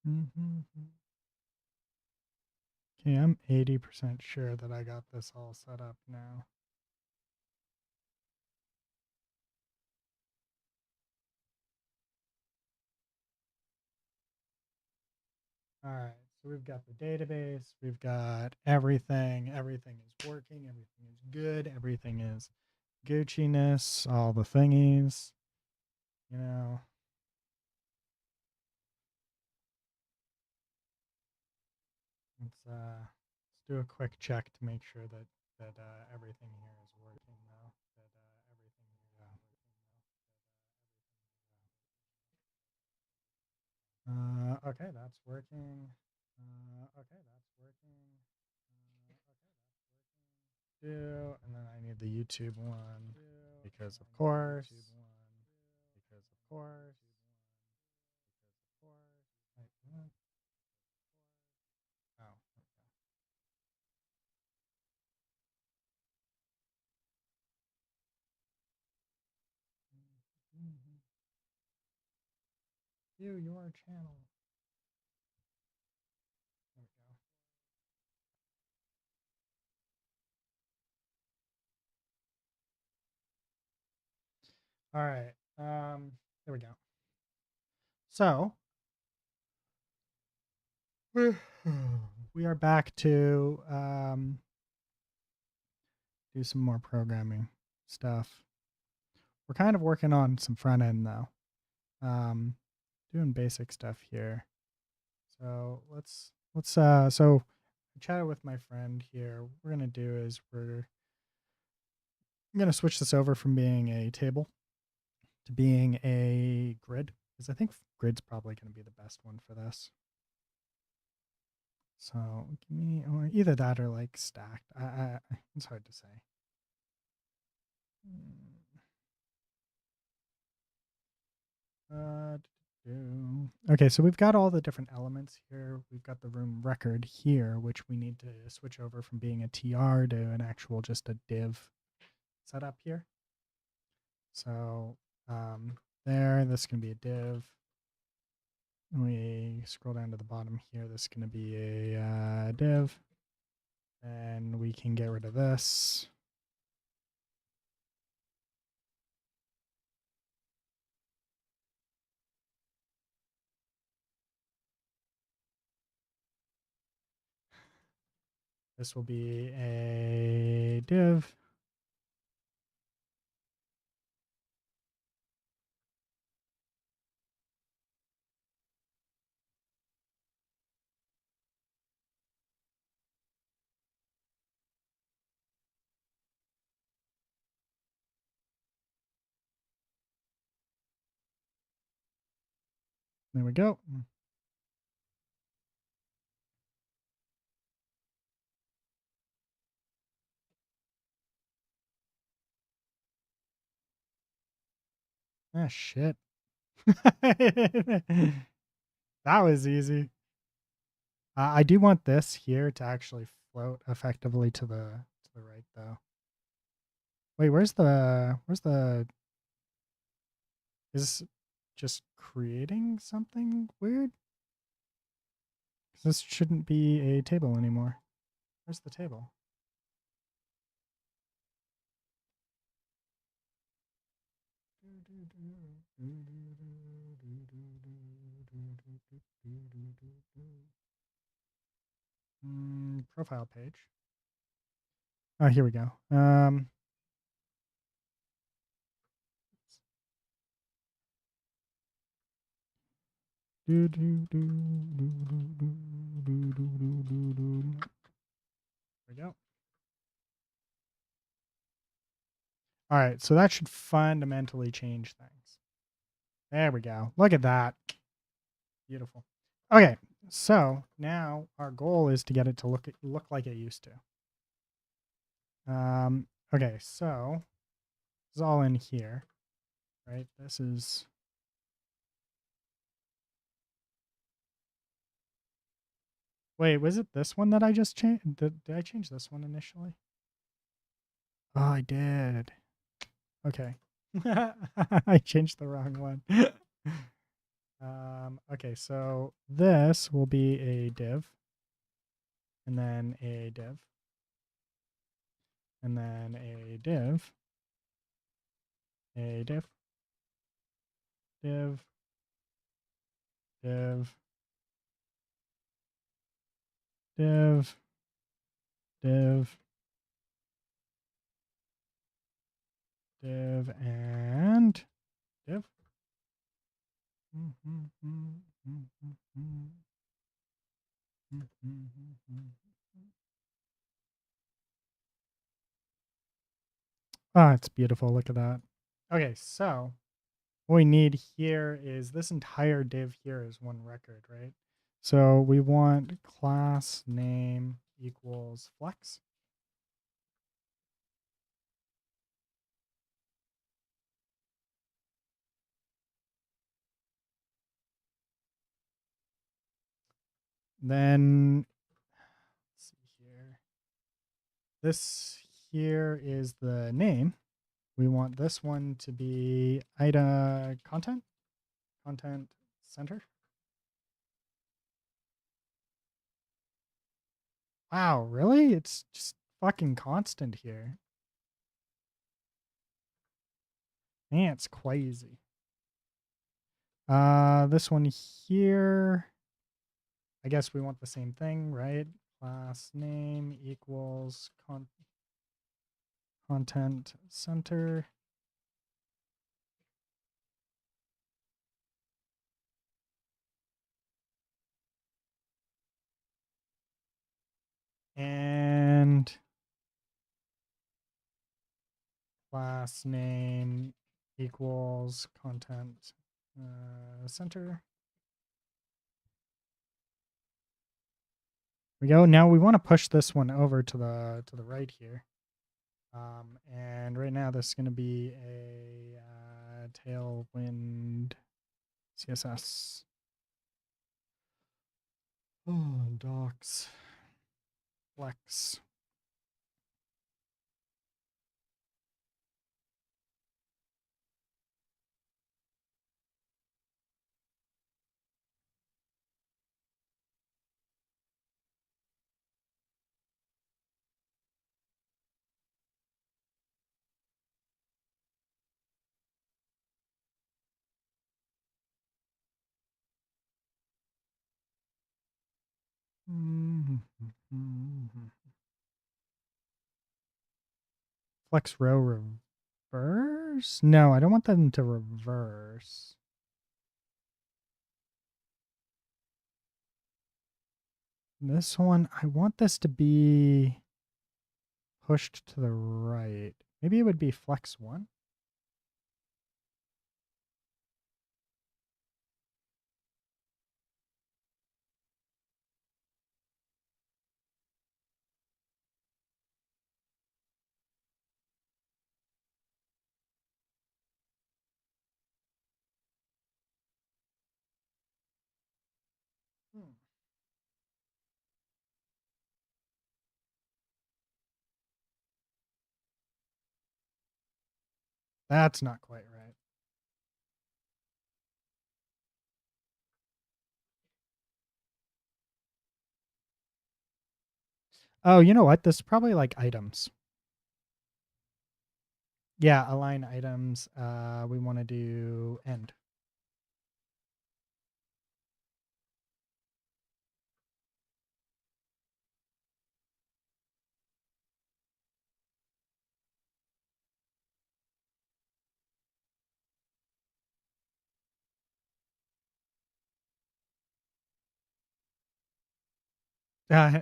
Okay, I'm 80% sure that I got this all set up now. All right, so we've got the database, we've got everything. Everything is working, everything is good, everything is Gucci-ness, all the thingies, you know. Let's do a quick check to make sure that everything here is working though. Okay, that's working. Okay, that's working. Do, and then I need the YouTube one because of course. Because of course. Wait, what? Oh, okay. View your channel. There we go. All right. There we go. So we are back to do some more programming stuff. We're kind of working on some front end though. Doing basic stuff here. So so I chatted with my friend here. What we're gonna do is I'm gonna switch this over from being a table to being a grid, because I think grid's probably gonna be the best one for this. So give me, or either that or like stacked. It's hard to say. Okay, so we've got all the different elements here. We've got the room record here, which we need to switch over from being a TR to an actual just a div setup here. So this can be a div. We scroll down to the bottom here. This is going to be a div. And we can get rid of this. This will be a div. There we go. Ah, shit. That was easy. I do want this here to actually float effectively to the right though. Wait, where's the is this just creating something weird? This shouldn't be a table anymore. Where's the table? Profile page. Oh, here we go. There we go. All right, so that should fundamentally change things. There we go. Look at that. Beautiful. Okay, so now our goal is to get it to look like it used to. Okay, so this is all in here, right? This is. Wait, was it this one that I just changed? Did I change this one initially? Oh, I did. Okay. I changed the wrong one. Okay, so this will be a div, and then a div, and then a div, a div, div, div, div, div, div, and div. Oh, it's beautiful. Look at that. Okay, so what we need here is this entire div here is one record, right? So we want class name equals flex. Then let's see here. This here is the name. We want this one to be IDA content center. Wow, really? It's just fucking constant here. Man, it's crazy. This one here, I guess we want the same thing, right? Class name equals content center. And class name equals content center. We go. Now we want to push this one over to the right here. And right now this is going to be a Tailwind CSS. Oh, docs. Flex. Flex row reverse? No, I don't want them to reverse. This one, I want this to be pushed to the right. Maybe it would be flex one. That's not quite right. Oh, you know what? This is probably like items. Yeah, align items. We want to do end.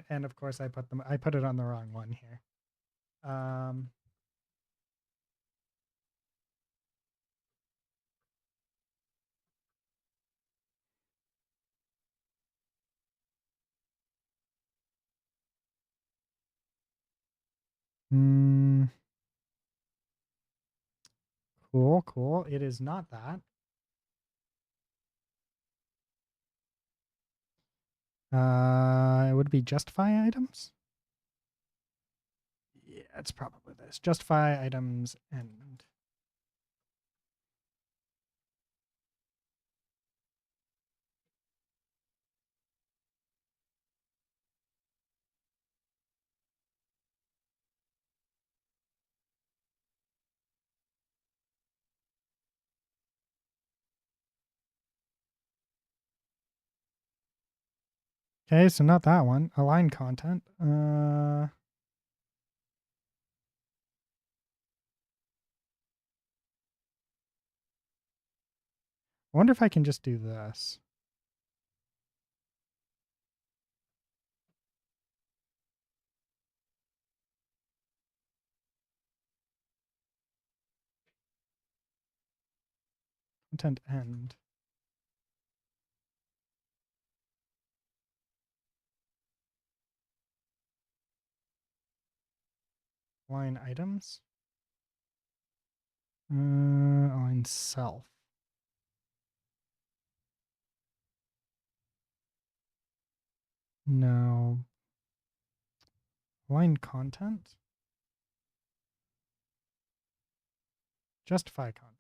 And of course I put it on the wrong one here. Cool, cool. It is not that. It would be justify items. Yeah, it's probably this. Justify items end. Okay, so not that one. Align content. I wonder if I can just do this. Content end. Align items. Align self. No. Align content. Justify content.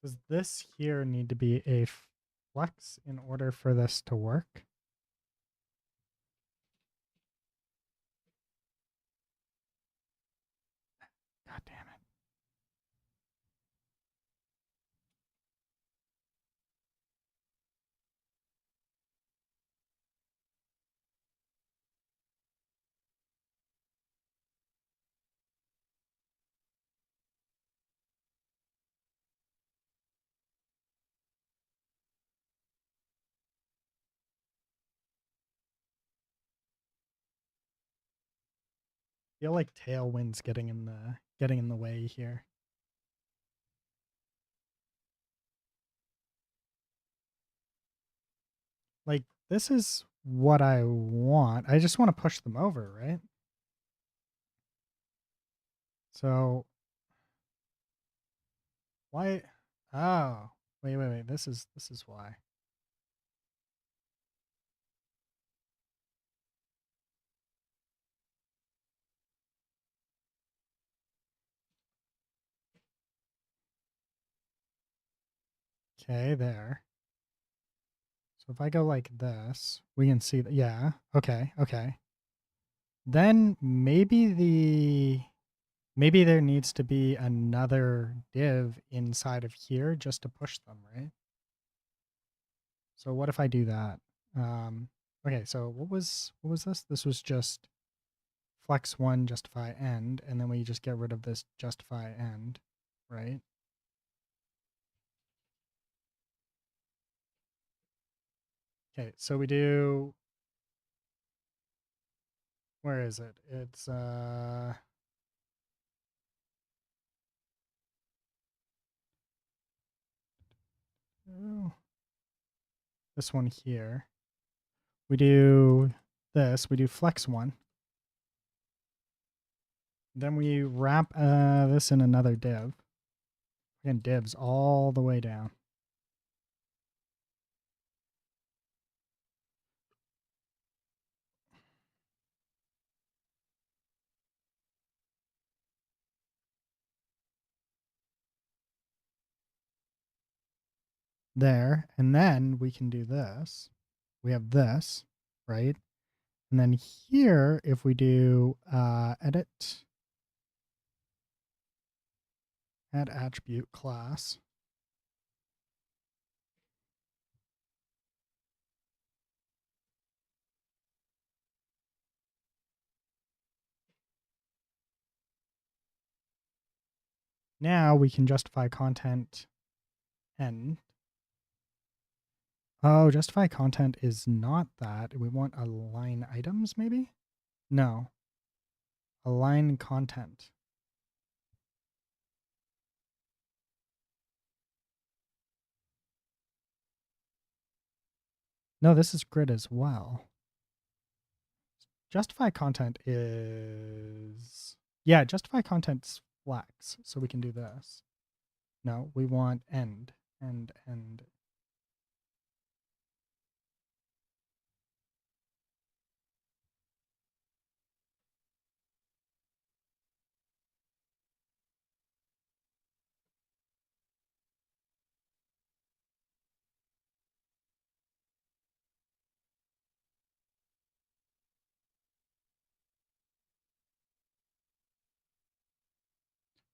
Does this here need to be a flex in order for this to work? God damn it. I feel like tailwind's getting in the way here. Like, this is what I want. I just want to push them over, right? So why? Oh, wait. This is why. Okay, there. So if I go like this, we can see that. Yeah. Okay. Then maybe there needs to be another div inside of here just to push them, right? So what if I do that? Okay, so what was this? This was just flex one, justify end, and then we just get rid of this justify end, right? Okay, so we do, where is it? It's oh, this one here. We do this, we do flex one. Then we wrap this in another div. And divs all the way down. There, and then we can do this. We have this, right? And then here, if we do edit, add attribute class, now we can justify content end. Oh, justify content is not that. We want align items, maybe? No. Align content. No, this is grid as well. Justify content is, yeah, justify content's flex. So we can do this. No, we want end.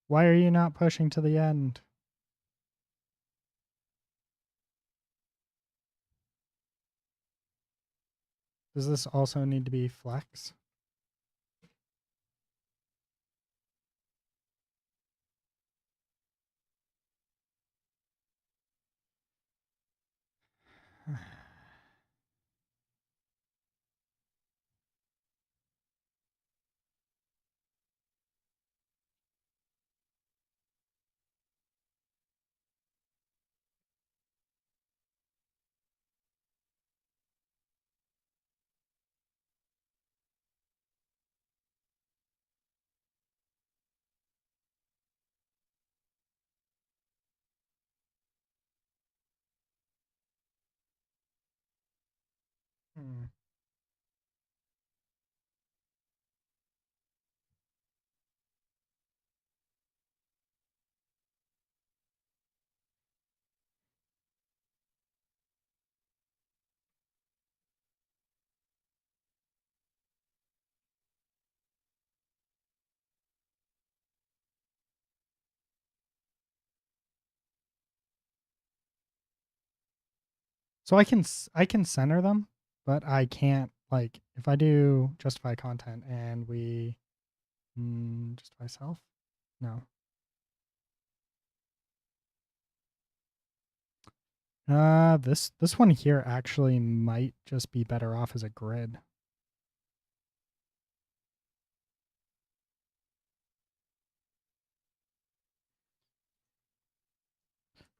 Why are you not pushing to the end? Does this also need to be flex? Hmm. So I can center them, but I can't, like, if I do justify content and we justify self. No. This one here actually might just be better off as a grid.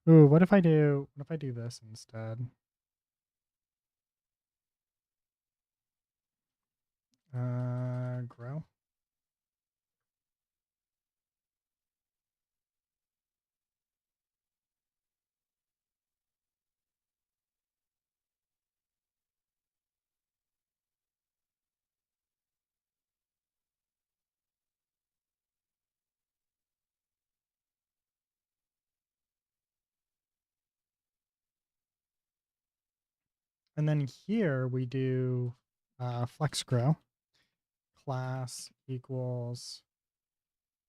Ooh, what if I do this instead? Grow. And then here we do flex grow. Class equals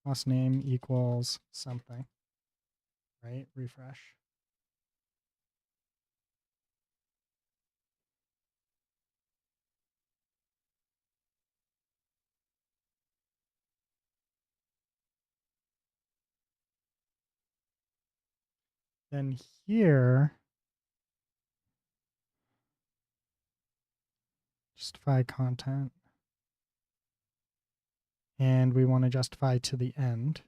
class name equals something. Right? Refresh. Then here, justify content. And we want to justify to the end.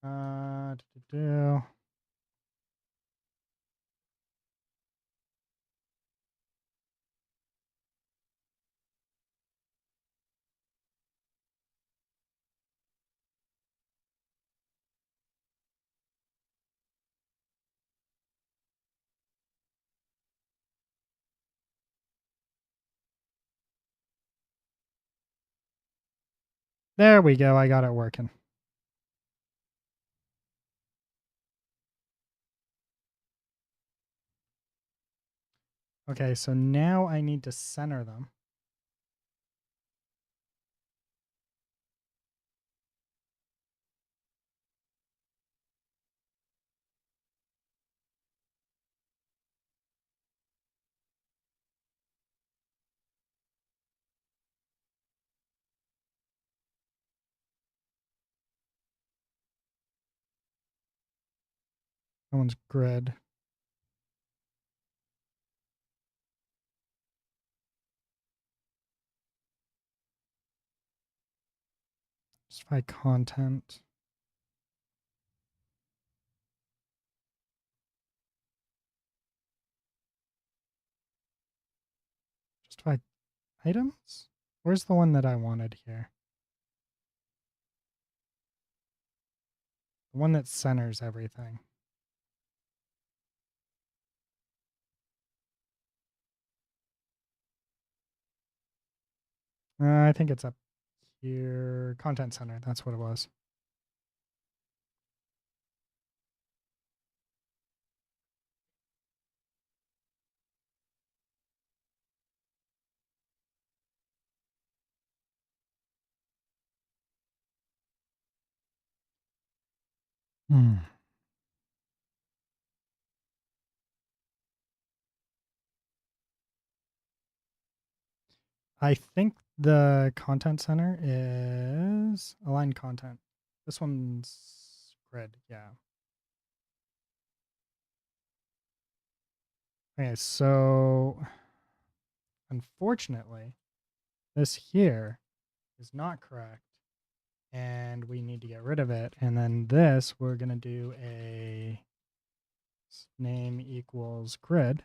Uh, do, do, do. There we go. I got it working. Okay, so now I need to center them. That one's grid. Justify content. Justify items? Where's the one that I wanted here? The one that centers everything. I think it's up here. Content center. That's what it was. Hmm. I think the content center is align content. This one's grid. Yeah. Okay. So unfortunately, this here is not correct. And we need to get rid of it. And then this, we're going to do a name equals grid.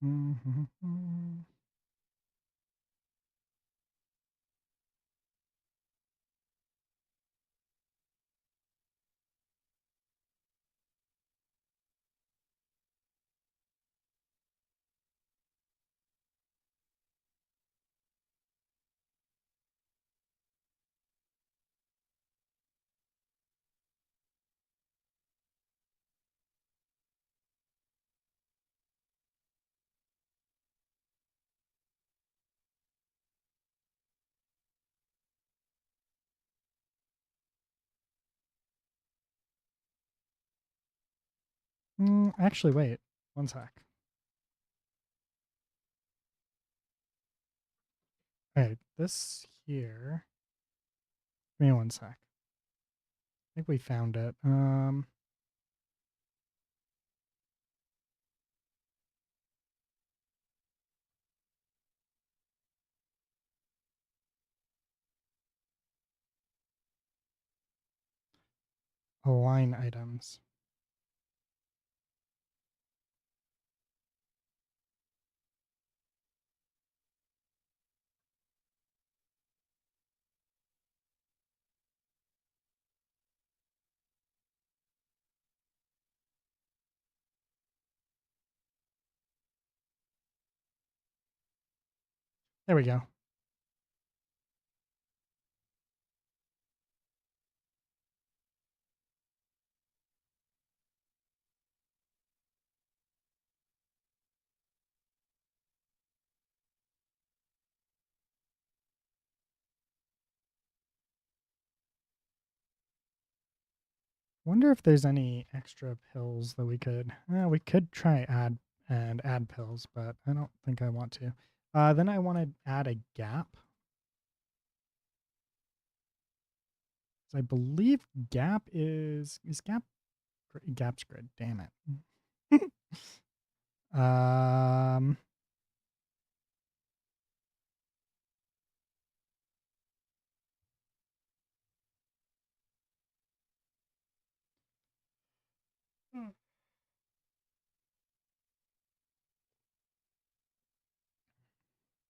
Mm-hmm. Actually, wait. One sec. Okay, this here. Give me one sec. I think we found it. Align items. There we go. Wonder if there's any extra pills that we could try add pills, but I don't think I want to. Then I want to add a gap. So I believe gap is gap's grid. Damn it. um.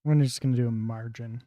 We're just gonna do a margin.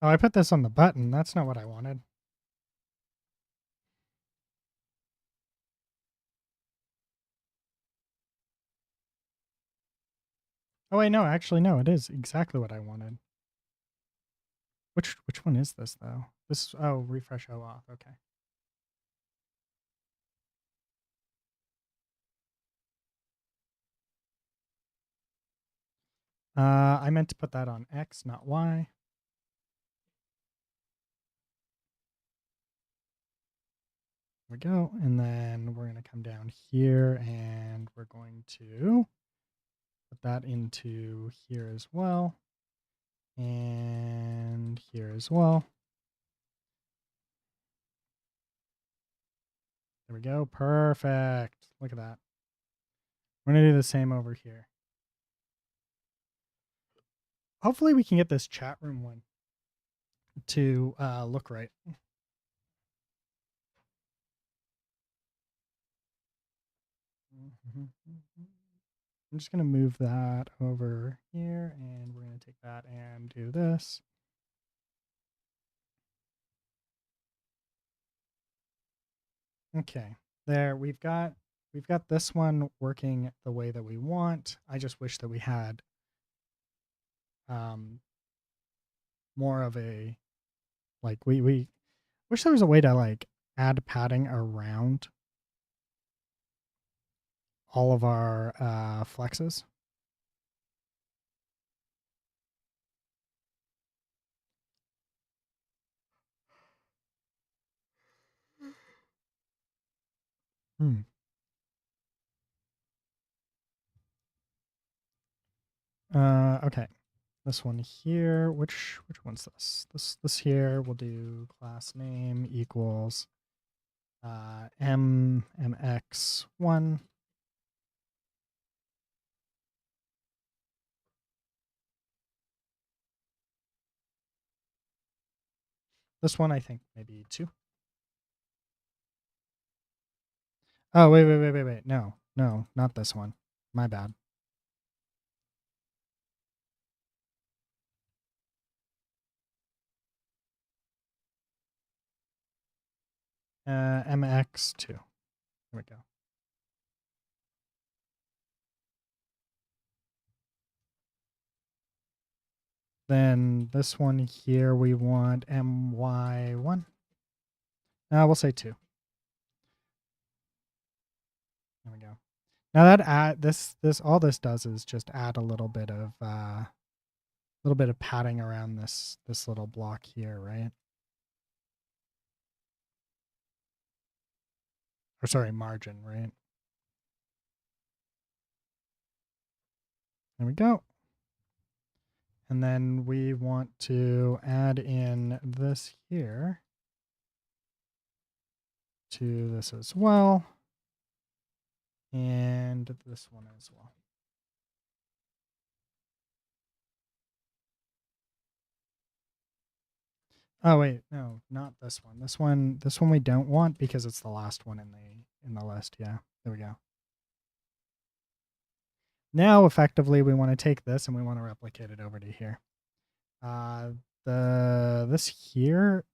Oh, I put this on the button. That's not what I wanted. Oh wait, no, actually no, it is exactly what I wanted. Which one is this though? This refresh off. Okay. I meant to put that on X, not Y. we go. And then we're going to come down here and we're going to put that into here as well. And here as well. There we go. Perfect. Look at that. We're going to do the same over here. Hopefully we can get this chat room one to look right. I'm just going to move that over here and we're going to take that and do this. Okay, there we've got this one working the way that we want. I just wish that we had more of a, like, we wish there was a way to like add padding around all of our flexes. Okay. This one here, which one's this? This here we'll do class name equals mx1. This one I think maybe 2. Oh, wait. No, not this one. My bad. mx2. Here we go. Then this one here we want my1. We'll say 2. There we go. Now that this all this does is just add a little bit of padding around this little block here, right? Or sorry, margin, right? There we go. And then we want to add in this here to this as well. And this one as well. Oh wait, no, not this one. This one we don't want because it's the last one in the list. Yeah. There we go. Now effectively we want to take this and we want to replicate it over to here. This here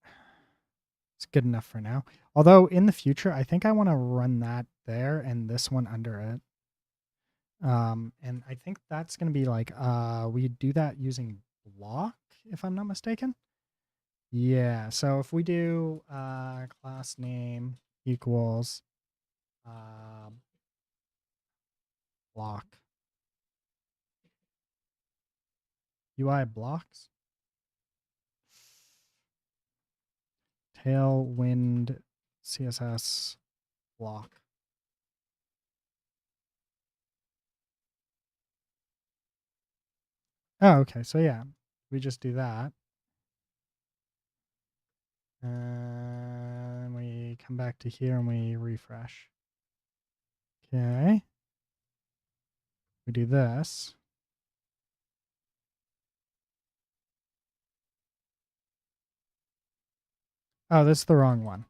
is good enough for now. Although in the future, I think I want to run that there and this one under it. And I think that's going to be like, we do that using block, if I'm not mistaken. Yeah. So if we do class name equals block UI blocks tailwind CSS block. Oh, okay. So yeah, we just do that. And we come back to here and we refresh. Okay. We do this. Oh, this is the wrong one.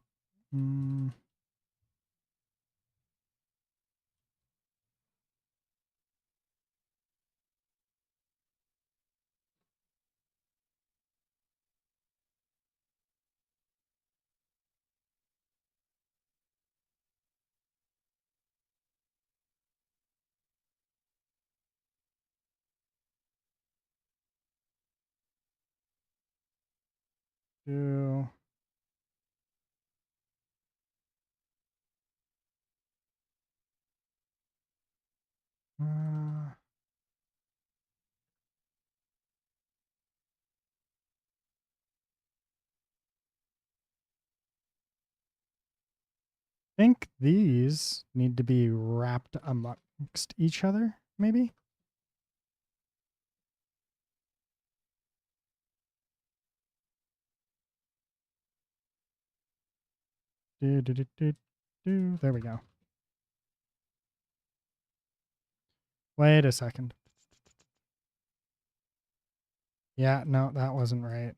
Do think these need to be wrapped amongst each other, maybe? There we go. Wait a second. Yeah, no, that wasn't right.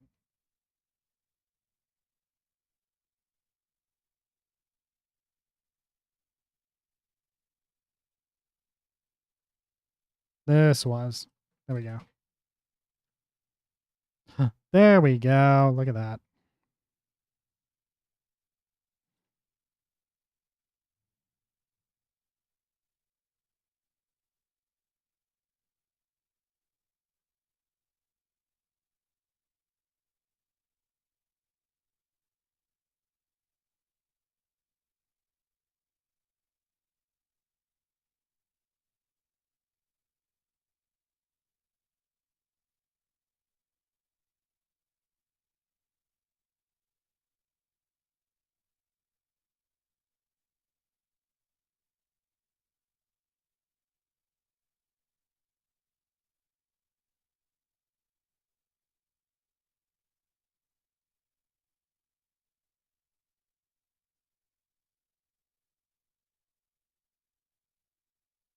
This was. There we go. There we go. Look at that.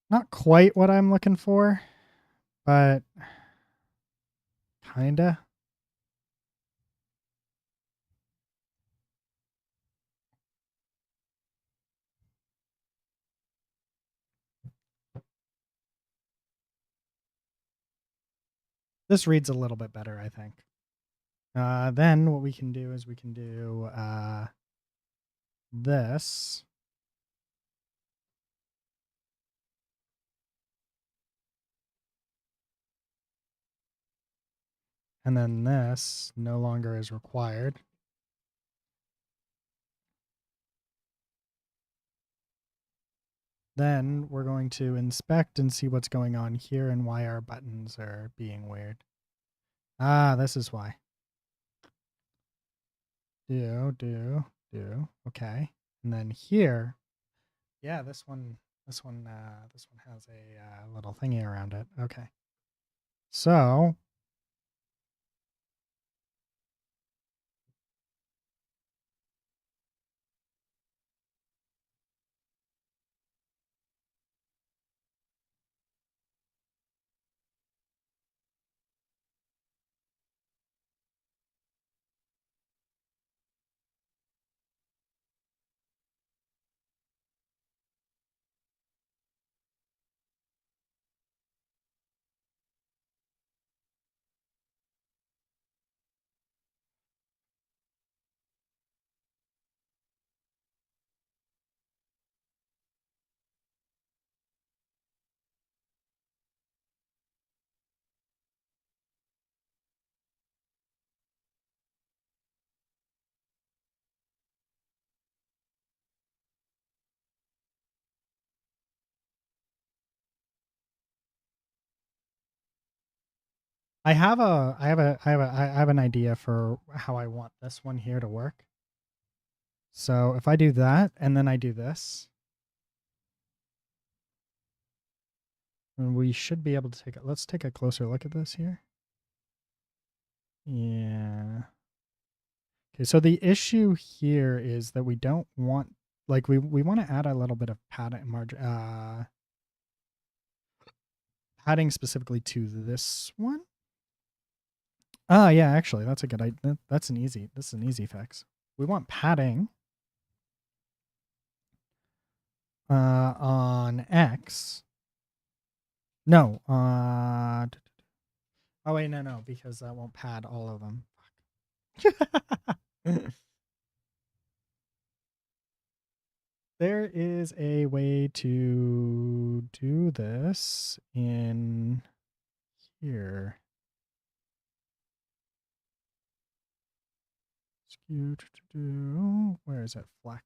Not quite what I'm looking for, but kinda. This reads a little bit better, I think. Then what we can do is we can do this. And then this no longer is required. Then we're going to inspect and see what's going on here and why our buttons are being weird. Ah, this is why. Do. Okay. And then here, yeah, this one has a little thingy around it. Okay. So I have an idea for how I want this one here to work. So if I do that and then I do this, and we should be able to take it. Let's take a closer look at this here. Yeah. Okay, so the issue here is that we don't want, like, we want to add a little bit of padding specifically to this one. Ah, yeah, actually, that's a good idea. That's an easy fix. We want padding on X. No, oh wait, no, because that won't pad all of them. There is a way to do this in here. Where is it? Flex.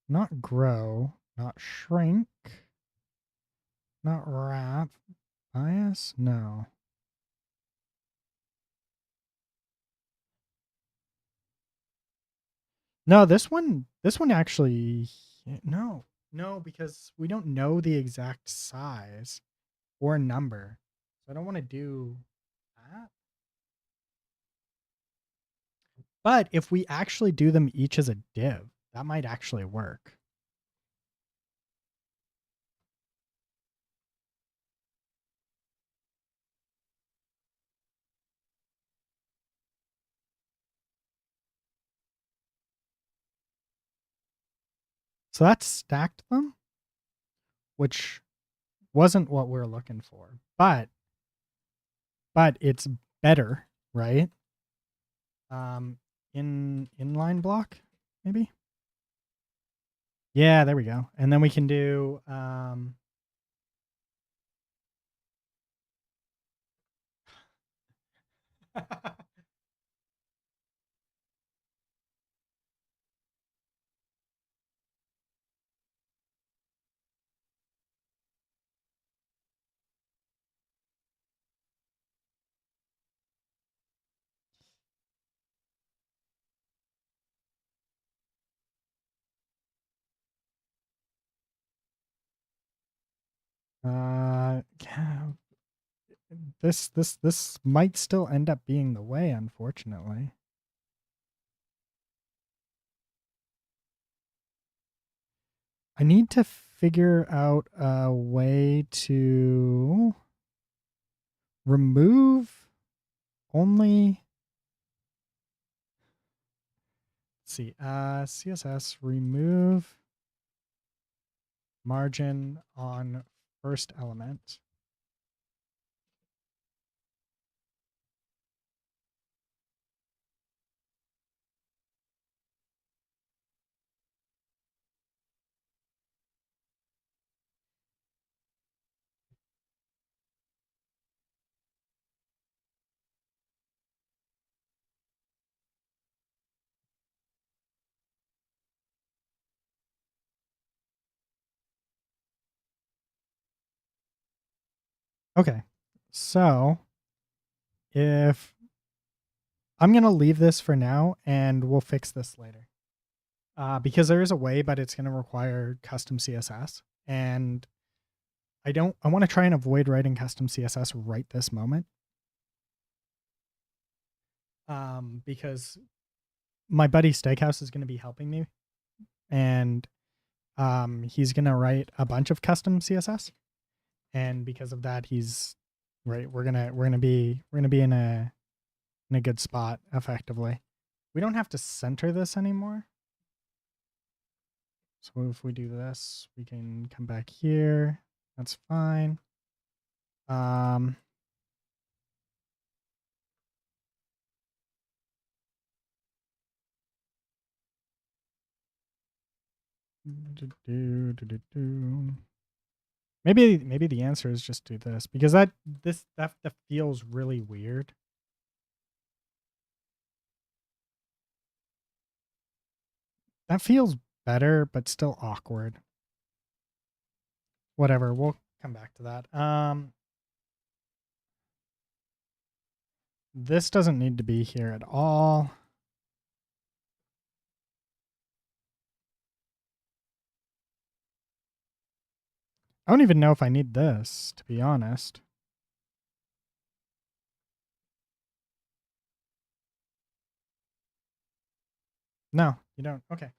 Not grow, not shrink, not wrap. Bias? No. No, this one actually, no, no, because we don't know the exact size or number. So I don't want to do that. But if we actually do them each as a div, that might actually work. So that stacked them, which wasn't what we're looking for. But it's better, right? Um inline block, maybe? Yeah, there we go. And then we can do yeah, this might still end up being the way, unfortunately. I need to figure out a way to remove only, let's see, CSS remove margin on first element. Okay, so if I'm going to leave this for now and we'll fix this later. Because there is a way, but it's going to require custom CSS. And I want to try and avoid writing custom CSS right this moment. Because my buddy Steakhouse is going to be helping me. And he's going to write a bunch of custom CSS. And because of that, he's right. We're gonna be in a good spot effectively. We don't have to center this anymore. So if we do this, we can come back here. That's fine. Um, maybe the answer is just do this because that feels really weird. That feels better, but still awkward. Whatever, we'll come back to that. This doesn't need to be here at all. I don't even know if I need this, to be honest. No, you don't. Okay.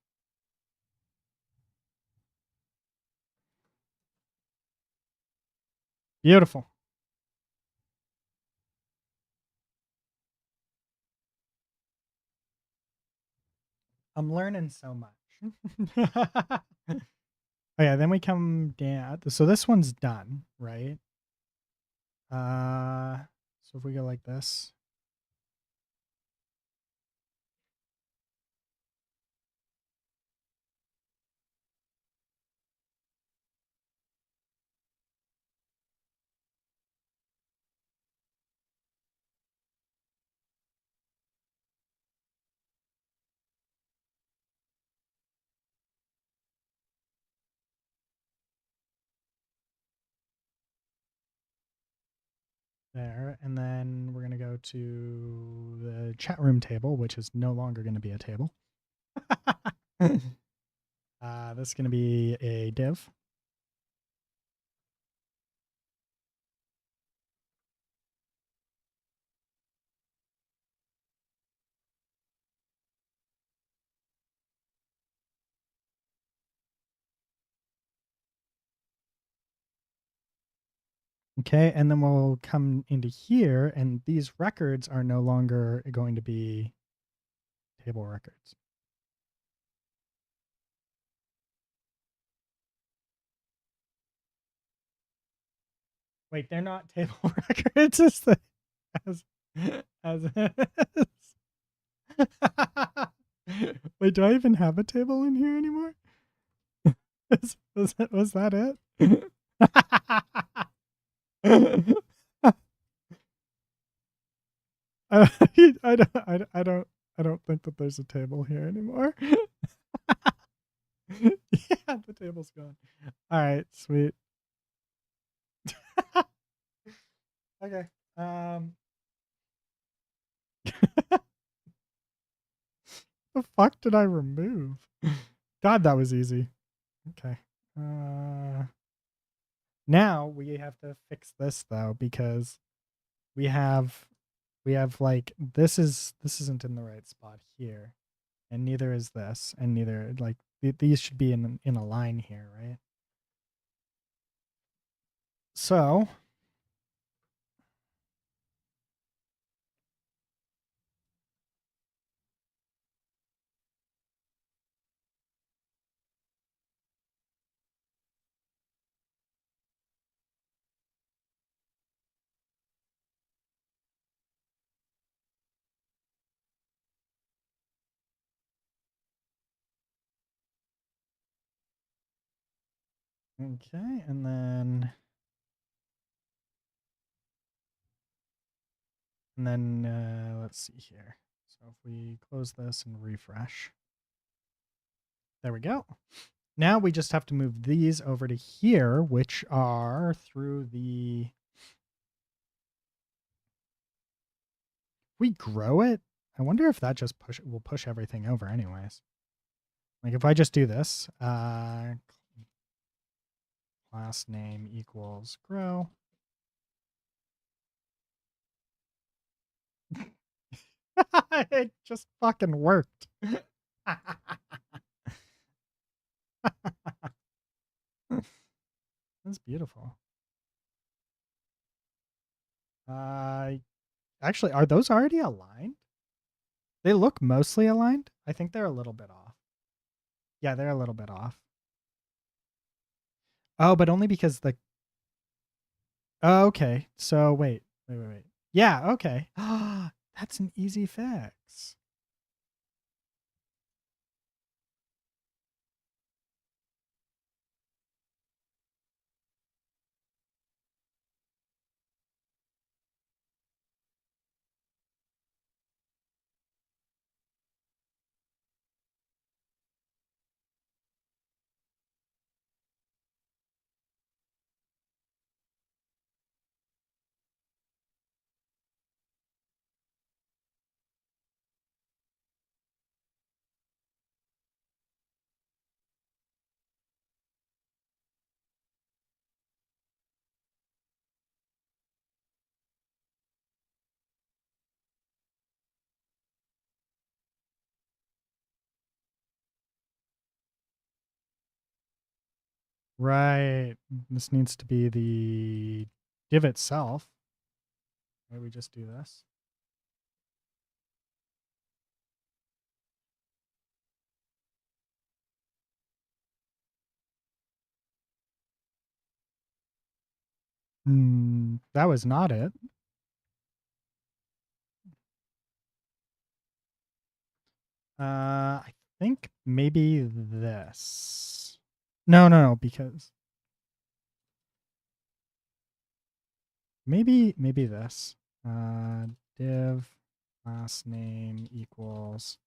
Beautiful. I'm learning so much. Oh yeah, then we come down. So this one's done, right? So if we go like this, there. And then we're going to go to the chat room table, which is no longer going to be a table. This is going to be a div. Okay, and then we'll come into here, and these records are no longer going to be table records. Wait, they're not table records as Wait, do I even have a table in here anymore? Was that it? I don't think that there's a table here anymore. Yeah, the table's gone. All right, sweet. Okay. The fuck did I remove? God, that was easy. Okay. Now we have to fix this though, because we have like this isn't in the right spot here, and neither is this, and neither like these should be in a line here, right? So okay, and then let's see here. So if we close this and refresh, there we go. Now we just have to move these over to here, which are through the. We grow it. I wonder if that just will push everything over, anyways. Like if I just do this, class name equals grow. It just fucking worked. That's beautiful. Actually, are those already aligned? They look mostly aligned. I think they're a little bit off. Yeah, they're a little bit off. Oh, but only because the. Oh, okay. So wait. Yeah, okay. That's an easy fix. Right. This needs to be the div itself. Maybe we just do this. That was not it. I think maybe this. No, because maybe this. Div last name equals,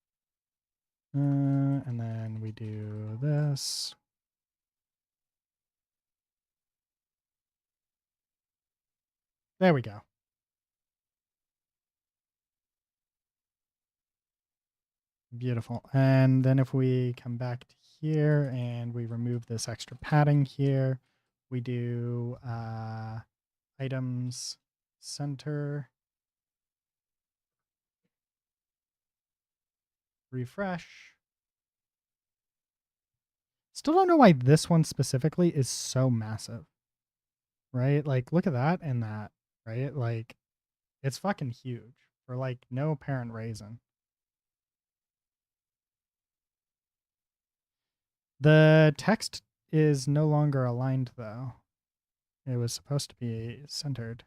and then we do this. There we go. Beautiful. And then if we come back to here and we remove this extra padding here, we do items center, refresh. Still don't know why this one specifically is so massive, right? Like, look at that and that, right? Like, it's fucking huge for like no apparent reason. The text is no longer aligned though. It was supposed to be centered.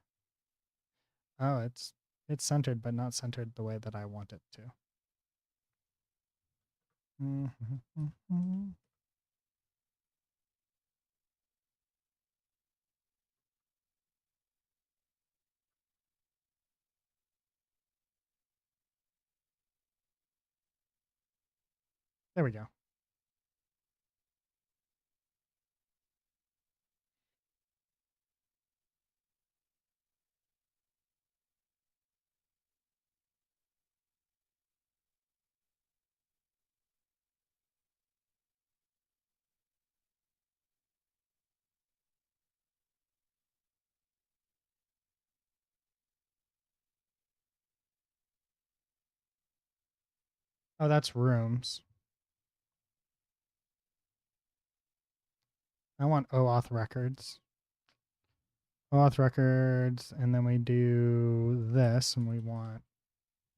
Oh, it's centered, but not centered the way that I want it to. There we go. Oh, that's rooms. I want OAuth records. OAuth records, and then we do this, and we want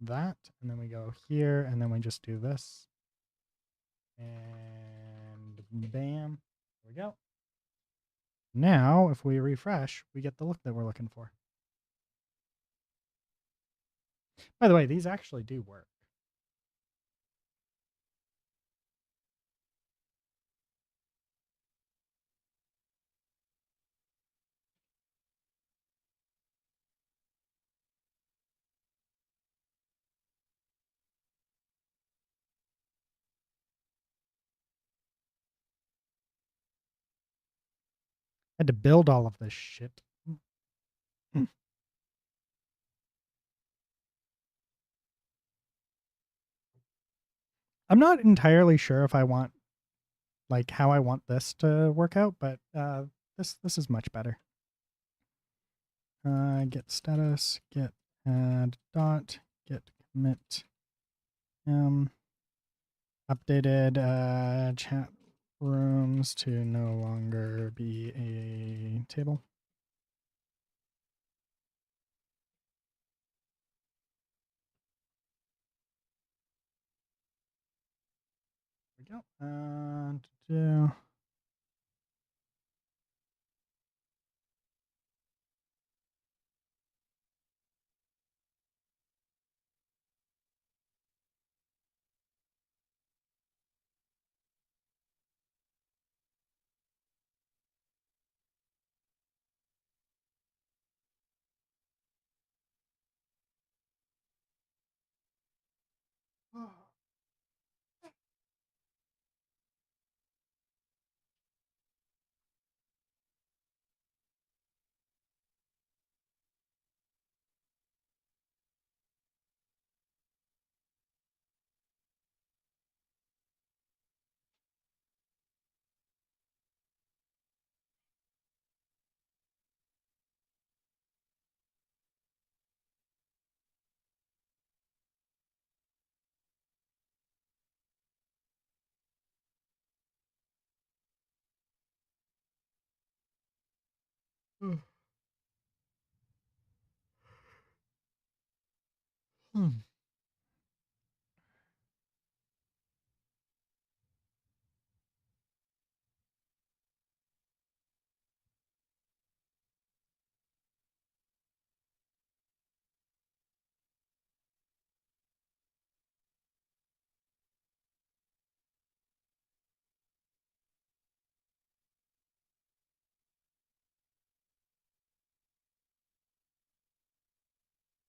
that, and then we go here, and then we just do this. And bam, there we go. Now, if we refresh, we get the look that we're looking for. By the way, these actually do work. I had to build all of this shit. I'm not entirely sure if I want like how I want this to work out, but this is much better. Get status, get add dot, get commit. Updated chat rooms to no longer be a table. There we go.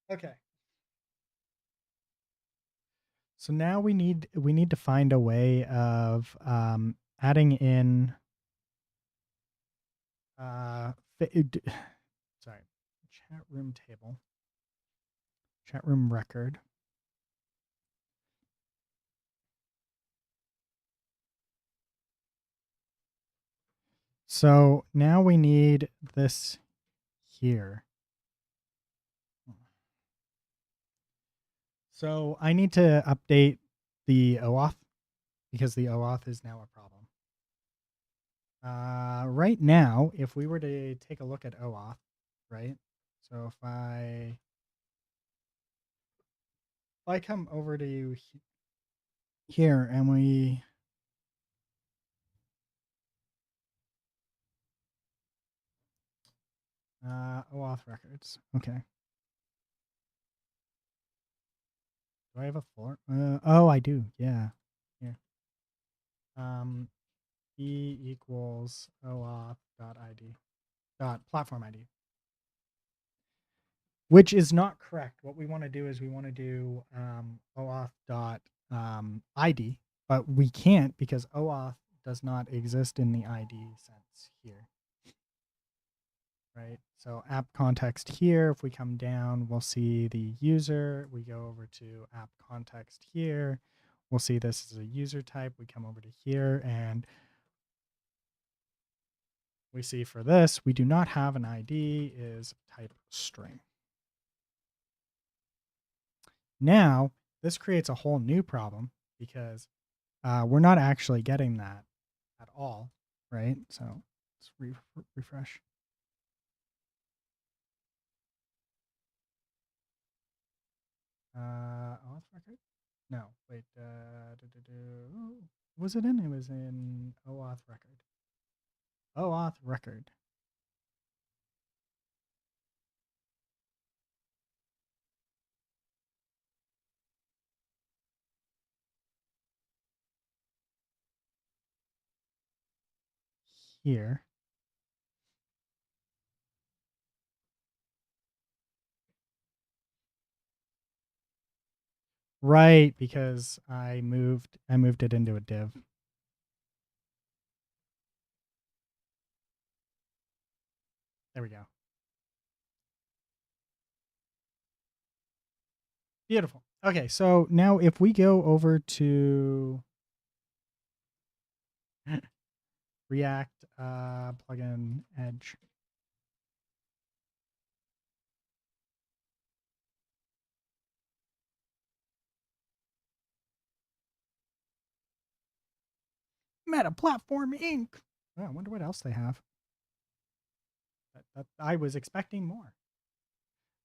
Okay. So now we need to find a way of adding in uh sorry, chat room table, chat room record. So now we need this here. So I need to update the OAuth because the OAuth is now a problem. Right now, if we were to take a look at OAuth, right? So if I come over to here and we OAuth records, okay. Do I have a floor? Oh, I do. Yeah. Here. E equals OAuth.id dot platform ID, which is not correct. What we want to do is we want to do OAuth dot ID, but we can't because OAuth does not exist in the ID sense here. Right. So app context here, if we come down, we'll see the user. We go over to app context here. We'll see this is a user type. We come over to here and we see for this, we do not have an ID is type string. Now, this creates a whole new problem because we're not actually getting that at all, right? So let's refresh. Auth record? No, wait. Was it in? It was in OAuth record. OAuth record. Here. Right, because I moved it into a div. There we go. Beautiful. Okay, so now if we go over to React plugin Edge. Meta Platform Inc. Oh, I wonder what else they have. I was expecting more.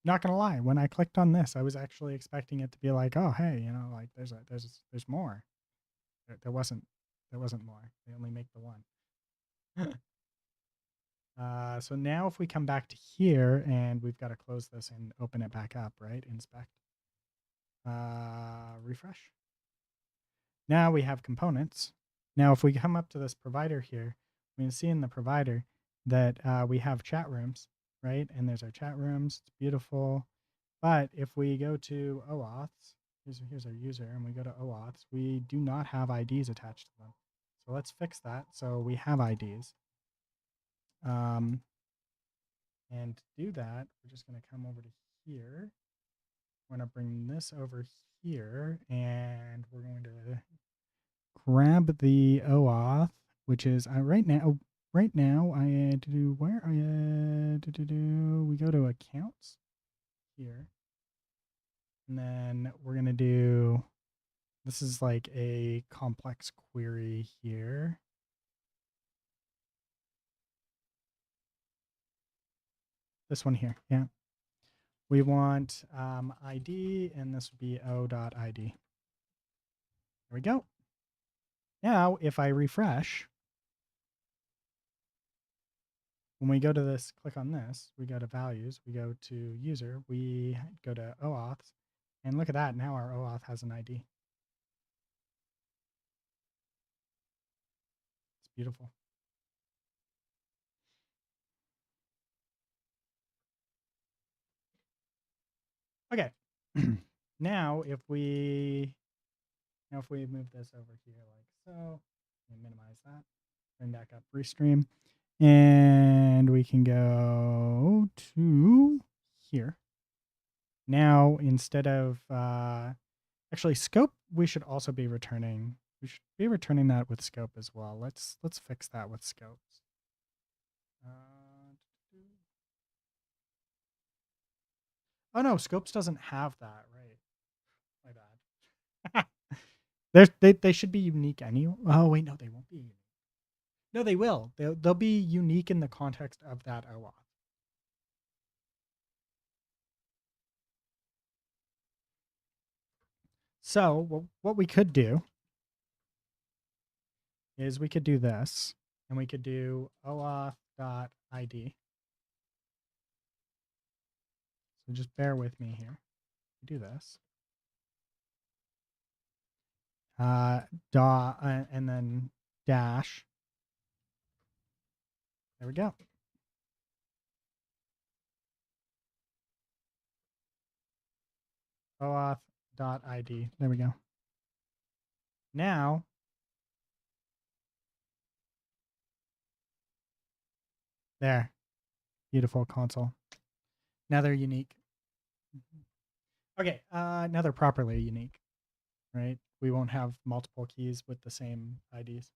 Not gonna lie, when I clicked on this, I was actually expecting it to be like, oh hey, you know, like there's more. There wasn't more. They only make the one. So now if we come back to here and we've got to close this and open it back up, right? Inspect. Refresh. Now we have components. Now if we come up to this provider here, we can see in the provider that we have chat rooms, right? And there's our chat rooms. It's beautiful. But if we go to OAuths, here's our user, and we go to OAuths, we do not have IDs attached to them. So let's fix that so we have IDs. And to do that, we're just going to come over to here. We're going to bring this over here, and we're going to grab the OAuth, which is right now. Right now, I had to do where I had to do. We go to accounts here, and then we're going to do. This is like a complex query here. This one here, yeah. We want ID, and this would be o.id. There we go. Now, if I refresh, when we go to this, click on this, we go to values, we go to user, we go to OAuths, and look at that. Now our OAuth has an ID. It's beautiful. Okay. Now, if we move this over here like so, and minimize that, bring back up Restream, and we can go to here. Now, instead of actually scope, we should also be returning. We should be returning that with scope as well. Let's fix that with scopes. Oh no, Scopes doesn't have that, right? My bad. They should be unique anyway. Oh wait, no, they won't be unique. No, they will. They'll be unique in the context of that OAuth. So what we could do is we could do this, and we could do OAuth.id. So just bear with me here. Do this. And then dash. There we go. OAuth.id. There we go. Now, there. Beautiful console. Now they're unique. Okay, now they're properly unique, right? We won't have multiple keys with the same IDs.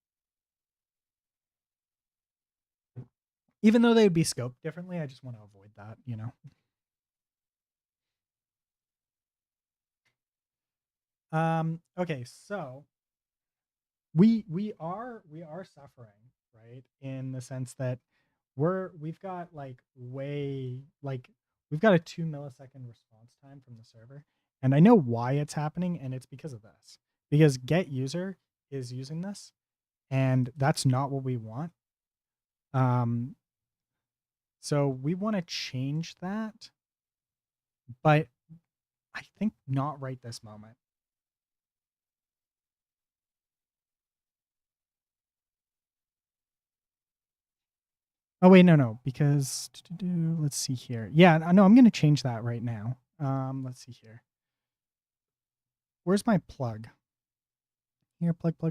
Even though they'd be scoped differently, I just want to avoid that, you know. Okay, so we are suffering, right? In the sense that we've got like we've got a 2 millisecond response time from the server. And I know why it's happening, and it's because of this. Because get user is using this, and that's not what we want. So we want to change that, but I think not right this moment. Oh wait, no, because let's see here. Yeah, no, I'm gonna change that right now. Let's see here. Where's my plug? Here, plug.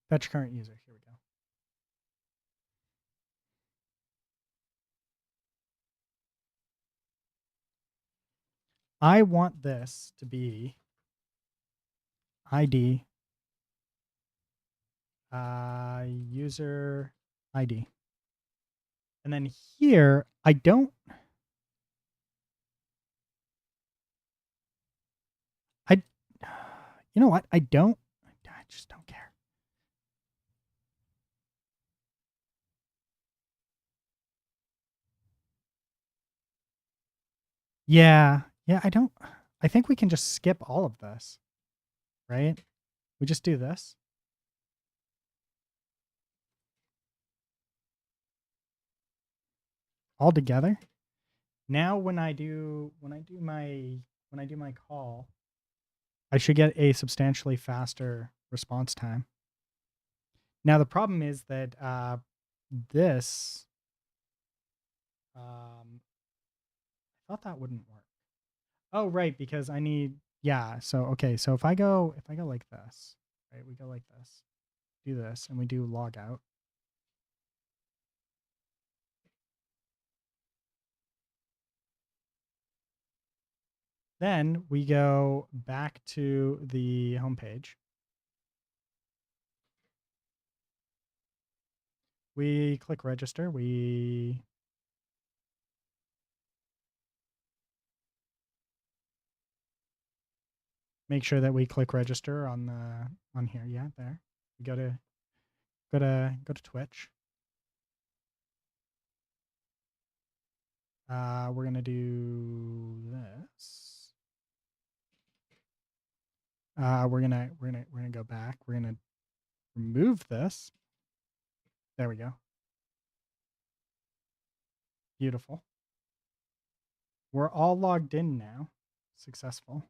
Fetch current user. Here we go. I want this to be ID user ID. And then here, I don't, you know what? I just don't care. Yeah, I think we can just skip all of this, right? We just do this. All together. Now when I do my call, I should get a substantially faster response time. Now the problem is that this I thought that wouldn't work. Oh right, because I need so okay, so if I go like this, right? We go like this, do this, and we do log out. Then we go back to the homepage. We click register. We make sure that we click register on here. Yeah, there. We go to Twitch. We're gonna do this. We're gonna go back. We're gonna remove this. There we go. Beautiful. We're all logged in now. Successful.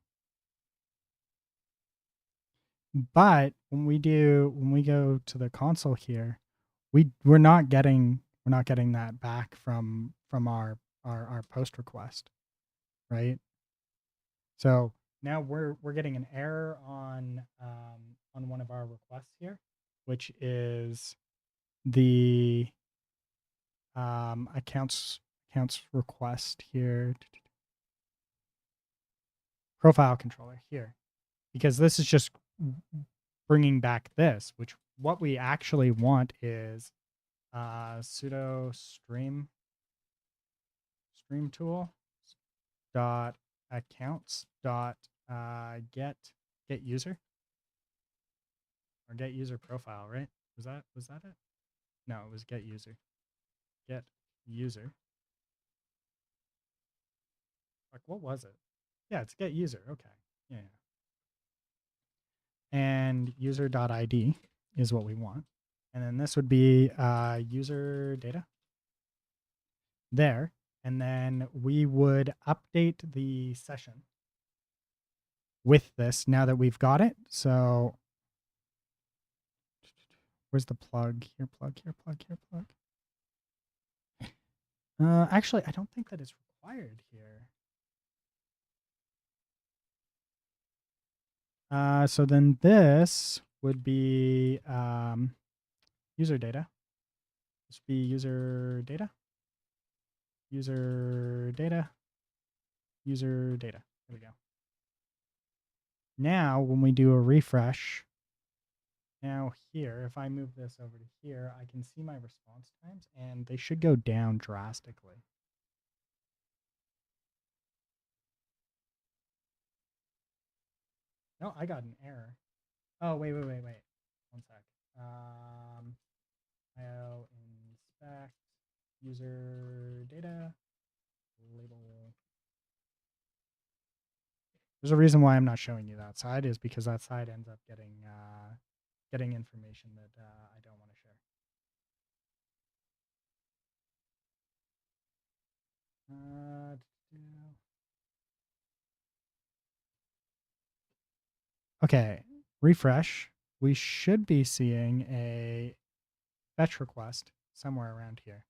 But when we go to the console here, we're not getting that back from our post request, right? So now we're getting an error on one of our requests here, which is the accounts request here. profile controller here, because this is just bringing back this, which what we actually want is sudo stream tool dot accounts dot get user or get user profile, right? Was that it? No, it was get user. Get user. Like, what was it? Yeah, it's get user. Okay. Yeah. And user.id is what we want. And then this would be user data there. And then we would update the session with this now that we've got it. So where's the plug? Here, plug, here, plug, here, plug. Actually, I don't think that it's required here. So then this would be user data. This would be user data, user data, user data. There we go. Now, when we do a refresh, now here, if I move this over to here, I can see my response times, and they should go down drastically. No, I got an error. Oh, wait. One sec. IO inspect user data label. There's a reason why I'm not showing you that side is because that side ends up getting information that I don't want to share. Okay, refresh. We should be seeing a fetch request somewhere around here.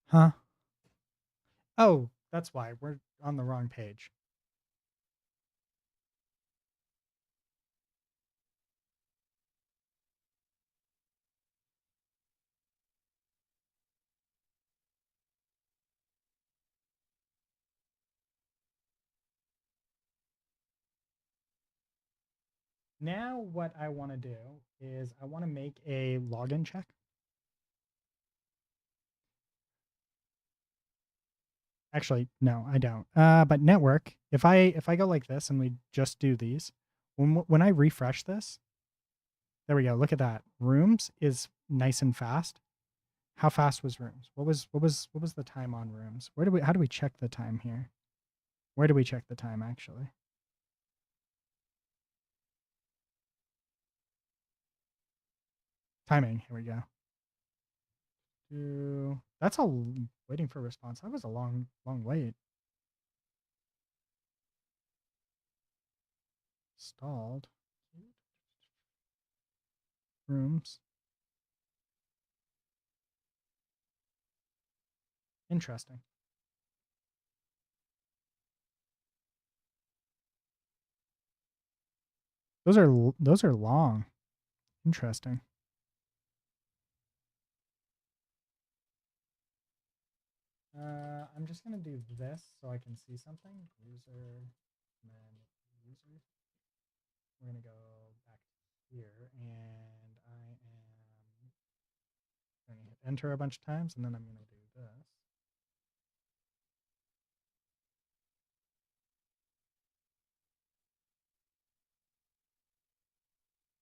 Huh? Oh, that's why. We're on the wrong page. Now what I want to do is I want to make a login check. Actually, no, I don't. But network, if I go like this and we just do these, when I refresh this, there we go. Look at that. Rooms is nice and fast. How fast was rooms? What was the time on rooms? How do we check the time here? Where do we check the time actually? Timing. Here we go. That's a waiting for a response. That was a long wait. Stalled. Rooms. Interesting. Those are long. Interesting. I'm just gonna do this so I can see something. User, and then user. We're gonna go back here, and I am going to hit enter a bunch of times, and then I'm gonna do this.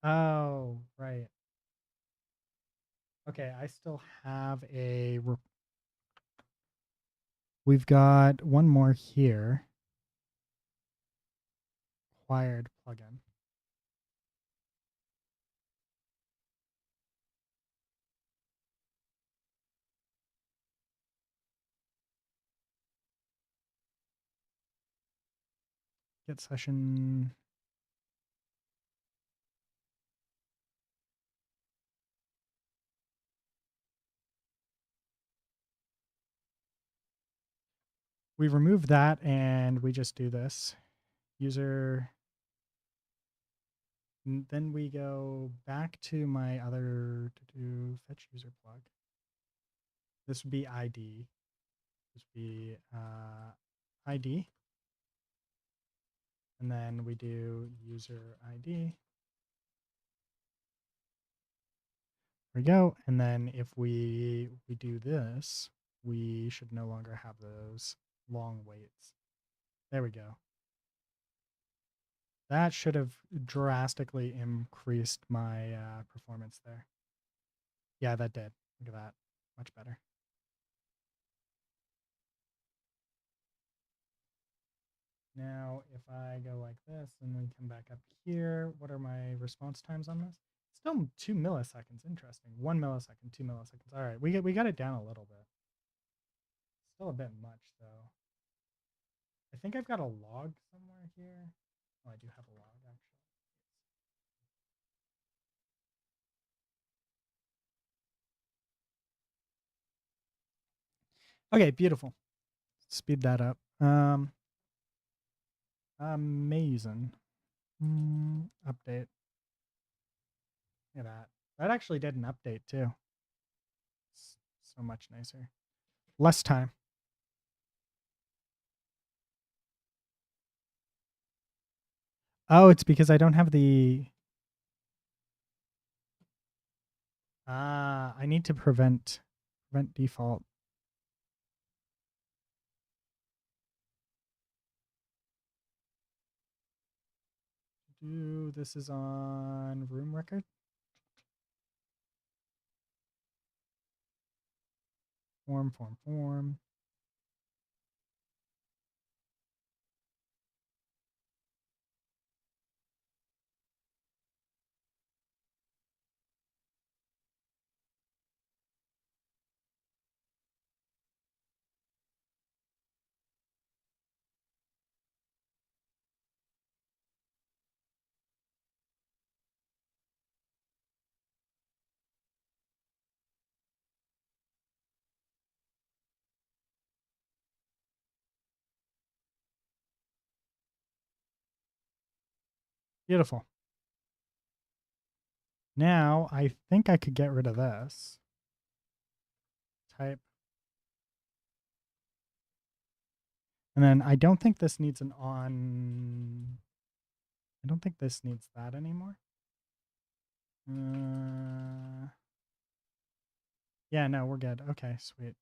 Oh, right. Okay, I still have a. We've got one more here. Acquired plugin. Get session. We remove that and we just do this. User. And then we go back to my other to do fetch user plug. This would be ID. This would be ID. And then we do user ID. There we go. And then if we do this, we should no longer have those long waits. There we go. That should have drastically increased my performance there. Yeah, that did. Look at that. Much better. Now, if I go like this and then come back up here, what are my response times on this? Still 2 milliseconds. Interesting. 1 millisecond, 2 milliseconds. All right, we got it down a little bit. Still a bit much though. I think I've got a log somewhere here. Oh, I do have a log actually. Okay, beautiful. Speed that up. Amazing. Update. Look at that. That actually did an update too. It's so much nicer. Less time. Oh, it's because I don't have the... I need to prevent default. This is on room record. Form. Beautiful. Now I think I could get rid of this. Type. And then I don't think this needs an on. I don't think this needs that anymore. Yeah, no, we're good. Okay, sweet.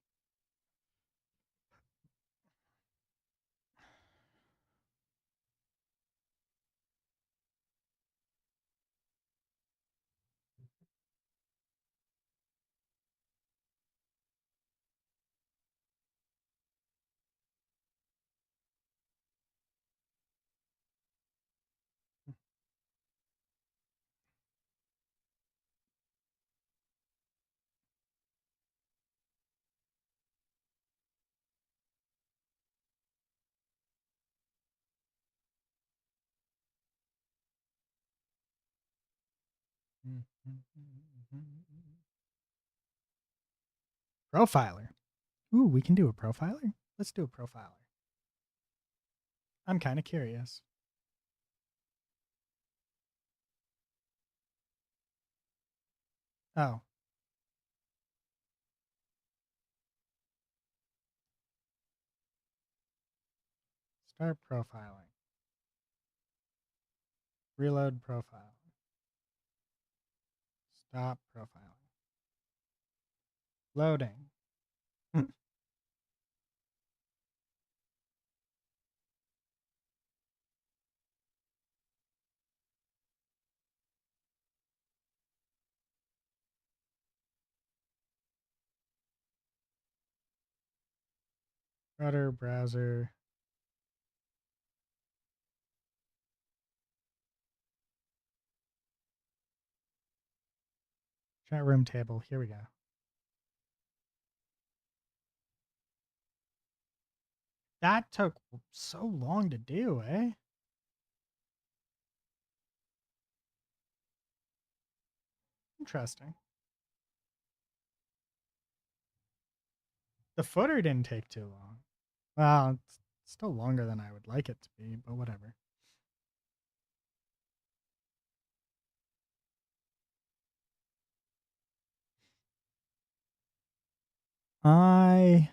Profiler. Ooh, we can do a profiler? Let's do a profiler. I'm kind of curious. Oh. Start profiling. Reload profile. Stop profiling. Loading. Router, browser. Chat room table. Here we go. That took so long to do, eh? Interesting. The footer didn't take too long. Well, it's still longer than I would like it to be, but whatever. I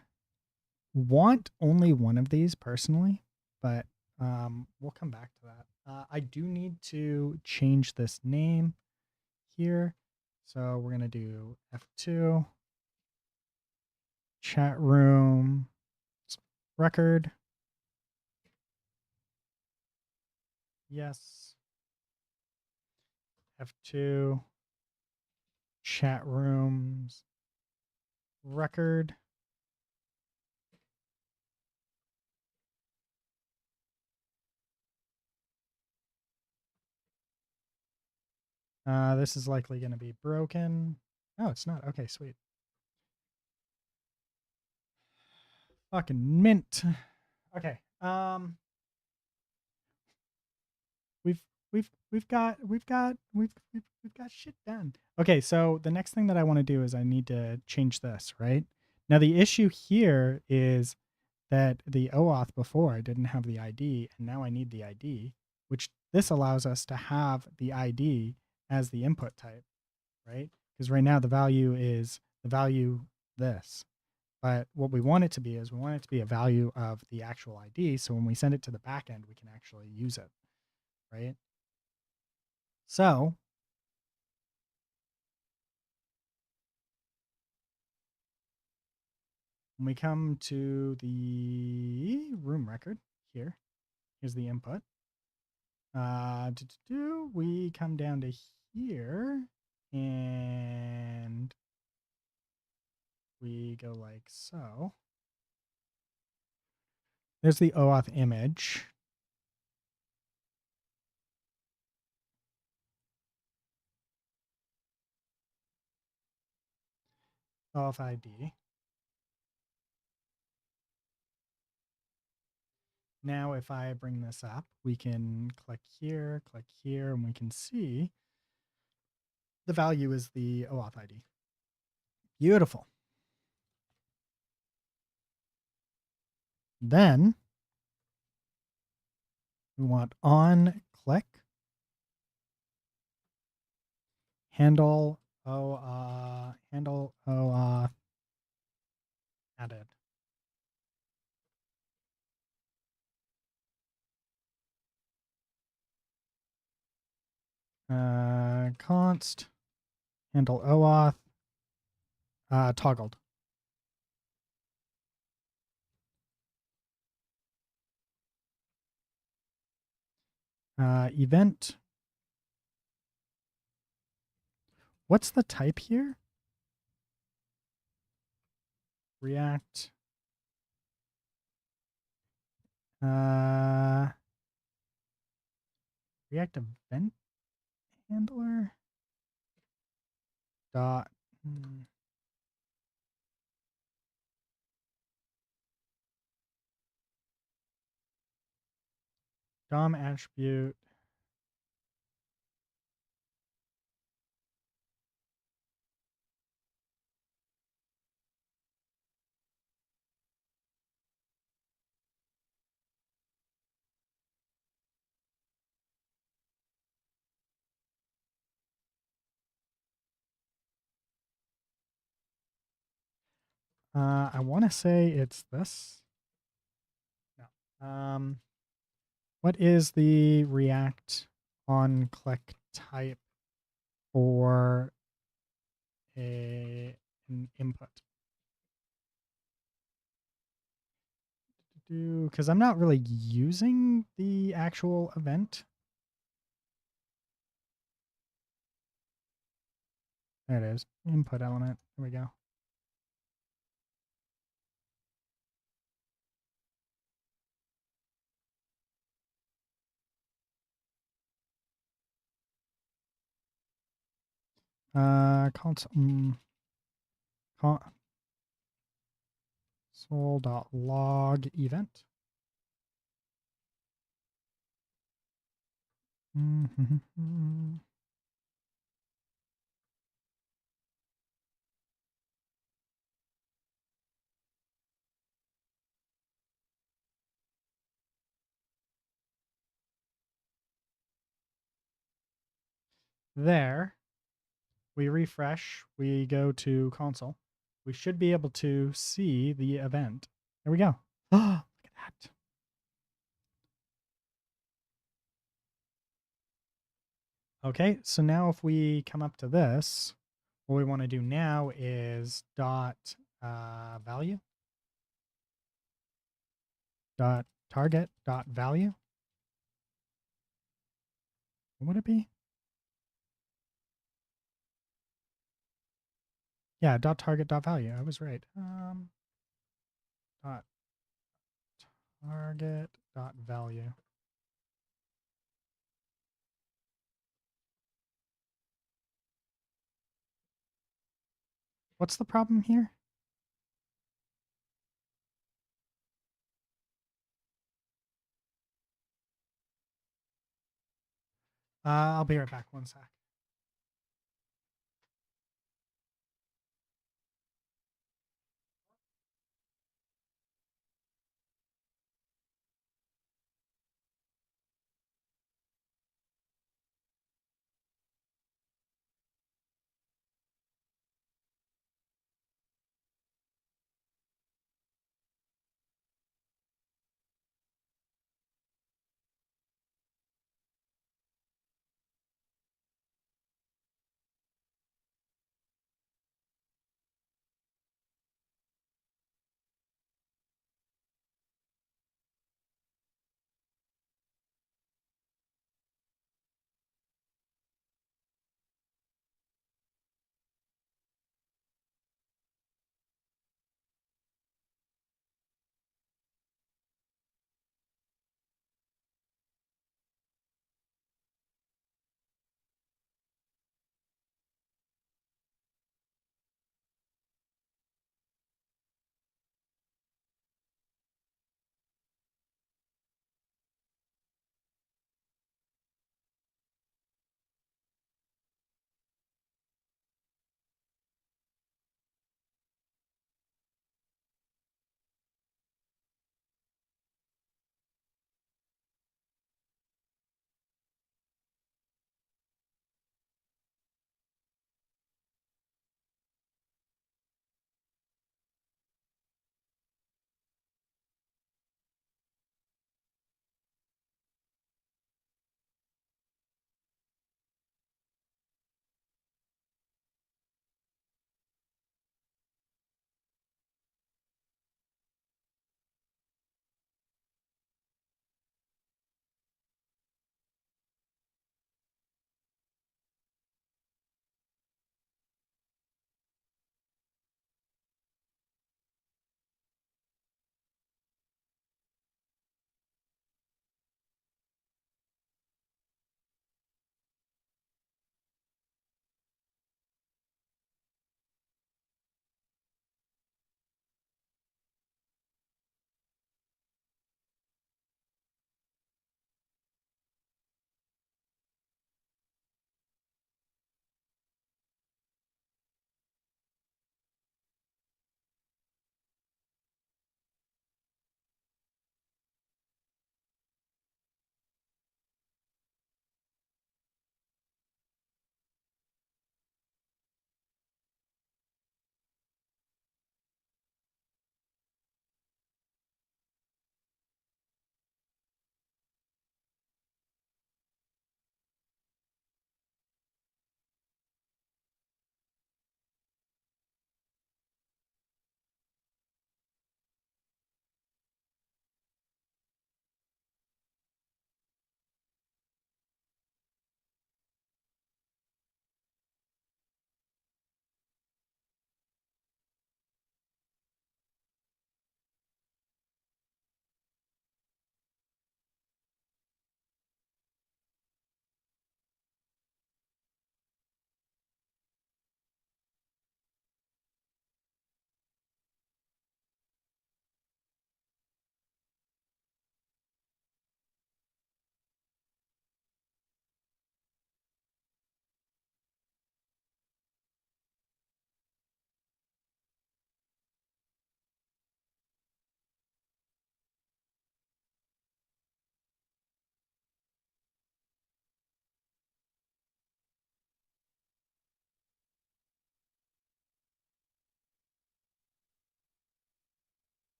want only one of these personally, but we'll come back to that. I do need to change this name here. So we're going to do F2, chat room, record. Yes. F2, chat rooms, record. This is likely going to be broken. Oh, it's not. Okay, sweet. Fucking mint. Okay. We've we've got shit done. Okay, so the next thing that I want to do is I need to change this, right? Now the issue here is that the OAuth before I didn't have the ID, and now I need the ID, which this allows us to have the ID as the input type, right? Because right now the value is the value this. But what we want it to be is we want it to be a value of the actual ID. So when we send it to the backend, we can actually use it, right? So when we come to the room record here, here's the input. We come down to here and we go like so. There's the OAuth image. OAuth ID. Now, if I bring this up, we can click here, and we can see the value is the OAuth ID. Beautiful. Then we want on click handle OAuth added. Const handle OAuth toggled. Event. What's the type here? React. React event handler. Dot. DOM attribute. I want to say it's this. No. What is the React on click type for an input? Because I'm not really using the actual event. There it is. Input element. Here we go. Console.log event. There, we refresh, we go to console. we should be able to see the event. There we go. Oh, look at that. Okay, so now if we come up to this, what we want to do now is dot value, dot target, dot value. What would it be? Yeah, dot target, dot value. I was right. Dot target, dot value. What's the problem here? I'll be right back. One sec.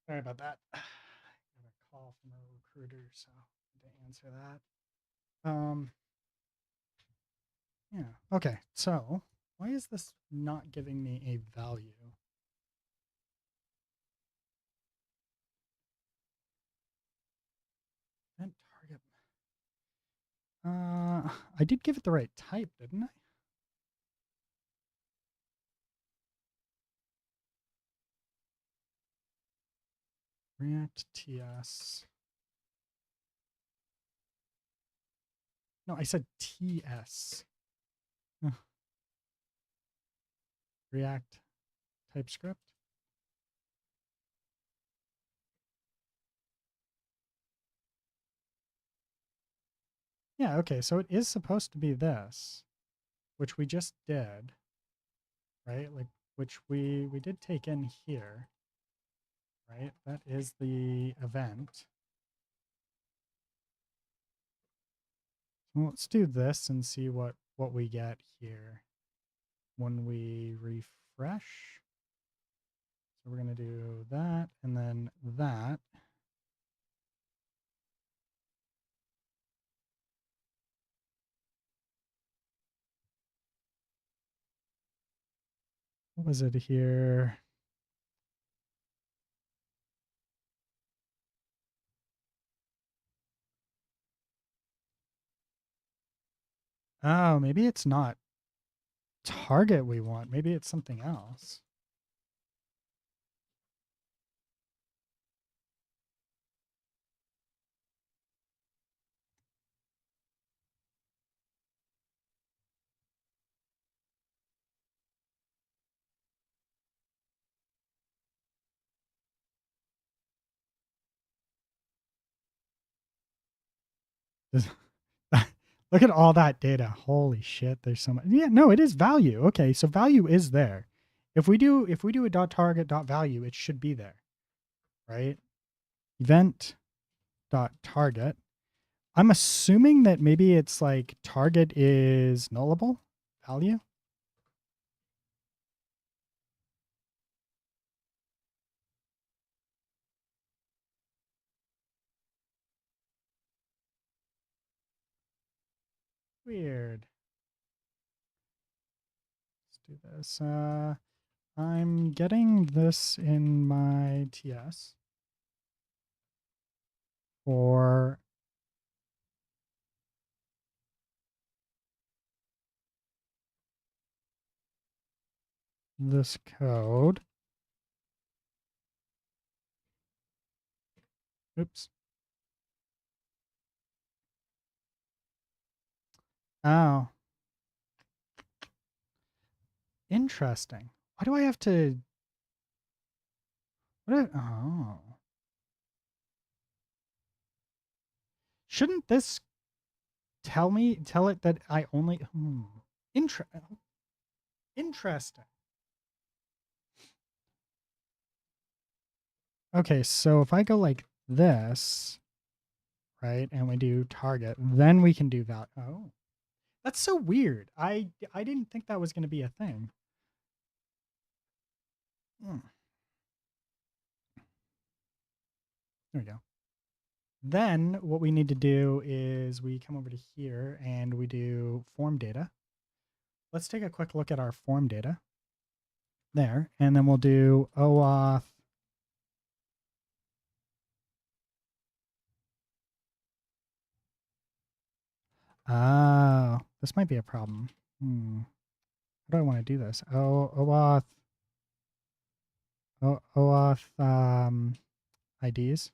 Sorry about that. Got a call from a recruiter, so I had to answer that. Yeah. Okay. So why is this not giving me a value? Event target. I did give it the right type, didn't I? React TS. No, I said TS. React TypeScript. Yeah, okay, so it is supposed to be this, which we just did, right? Like, which we did take in here, right? That is the event. So let's do this and see what we get here when we refresh. So we're going to do that and then that. What was it here? Oh, maybe it's not target we want. Maybe it's something else. Look at all that data. Holy shit, there's so much. Yeah, no, it is value. Okay, so value is there. If we do a dot target dot value, it should be there, right? Event dot target. I'm assuming that maybe it's like target is nullable value. Weird. Let's do this. I'm getting this in my TS for this code. Oops. Oh, interesting. Why do I have to? Oh, shouldn't this tell it that I only? Inter- Interesting. Okay, so if I go like this, right, and we do target, then we can do that. Oh, that's so weird. I didn't think that was going to be a thing. Hmm. There we go. Then what we need to do is we come over to here and we do form data. Let's take a quick look at our form data there, and then we'll do OAuth. Oh, this might be a problem. How do I want to do this? OAuth, OAuth IDs.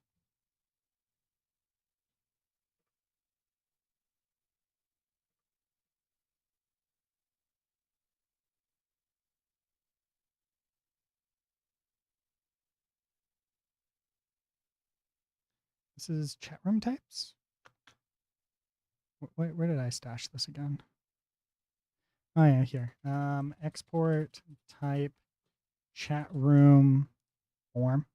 This is chat room types. Where did I stash this again? Oh yeah, here. Export type chat room form.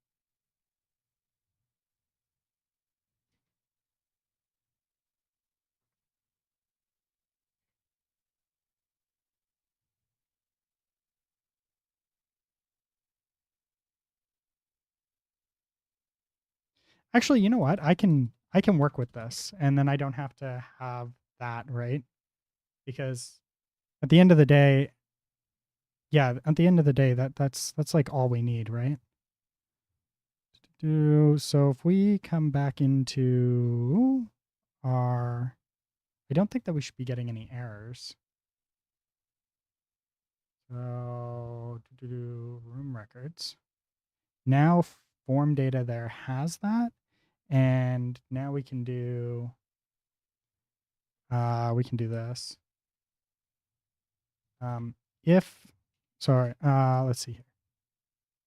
Actually, you know what? I can work with this, and then I don't have to have that, right? Because at the end of the day, yeah, at the end of the day, that's like all we need, right? So if we come back into our, I don't think that we should be getting any errors. So room records. Now form data there has that, and now we can do this. If sorry, let's see here.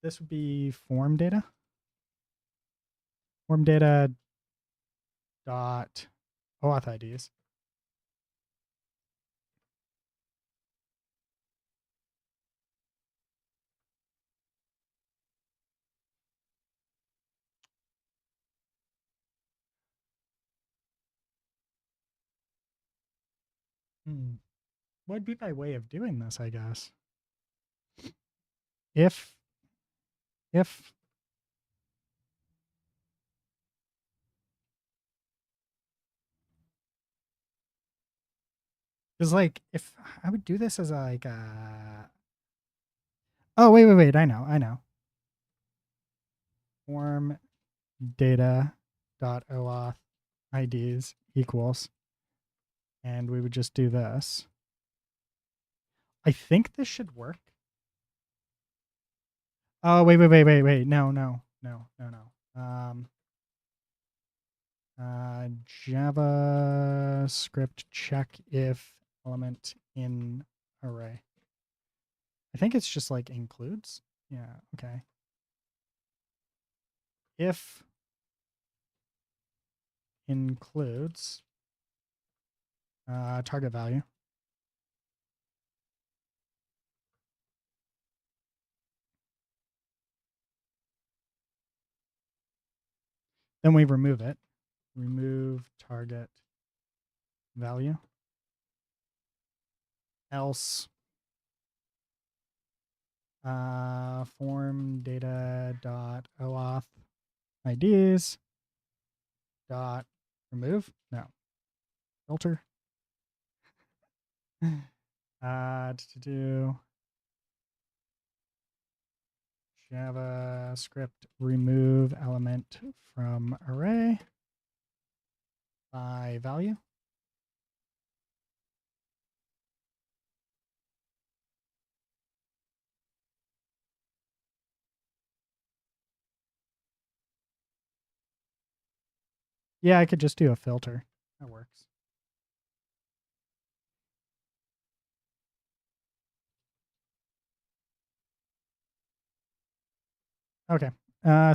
This would be form data. Form data dot OAuth IDs. What would be my way of doing this, I guess? If because like if I would do this as like oh wait, I know. Form data dot OAuth IDs equals, and we would just do this. I think this should work. Oh wait. No. JavaScript check if element in array. I think it's just like includes. Yeah, okay. If includes target value. Then we remove it. Remove target value. Else form data dot OAuth IDs dot remove. No. Filter. To do JavaScript remove element from array by value. Yeah, I could just do a filter. That works. Okay.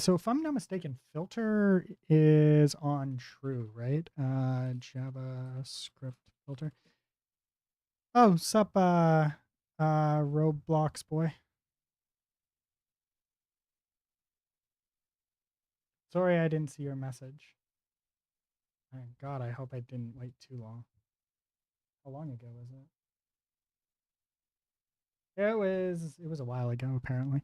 So if I'm not mistaken, filter is on true, right? JavaScript filter. Oh, sup, Roblox boy. Sorry, I didn't see your message. Thank God, I hope I didn't wait too long. How long ago was it? It was a while ago, apparently.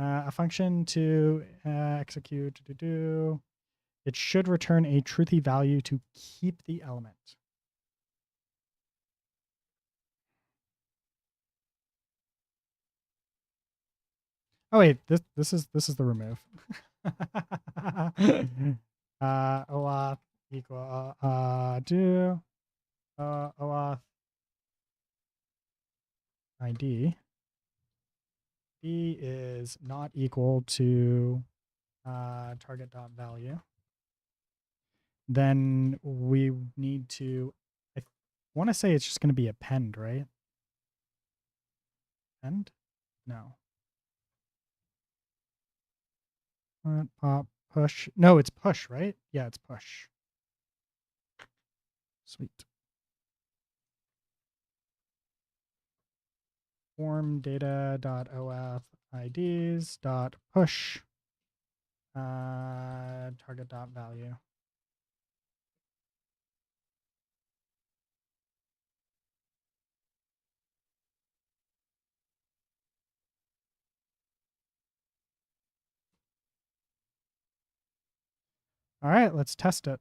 A function to execute. It should return a truthy value to keep the element. Oh wait, this is the remove. OAuth equal do OAuth ID. B is not equal to target dot value. Then we need to, I want to say it's just going to be append, right? Append? No. Pop push. No, it's push, right? Yeah, it's push. Sweet. Form data dot OAuth IDs dot push target dot value. All right, let's test it.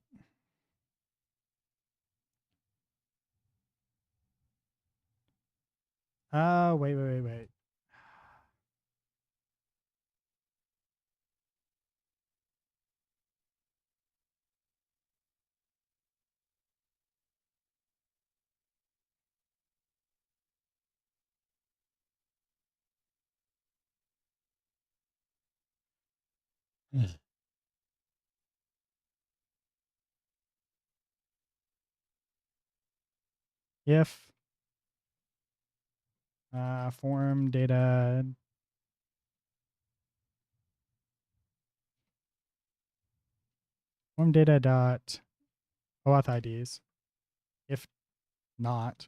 Wait. If form data dot OAuth IDs. If not,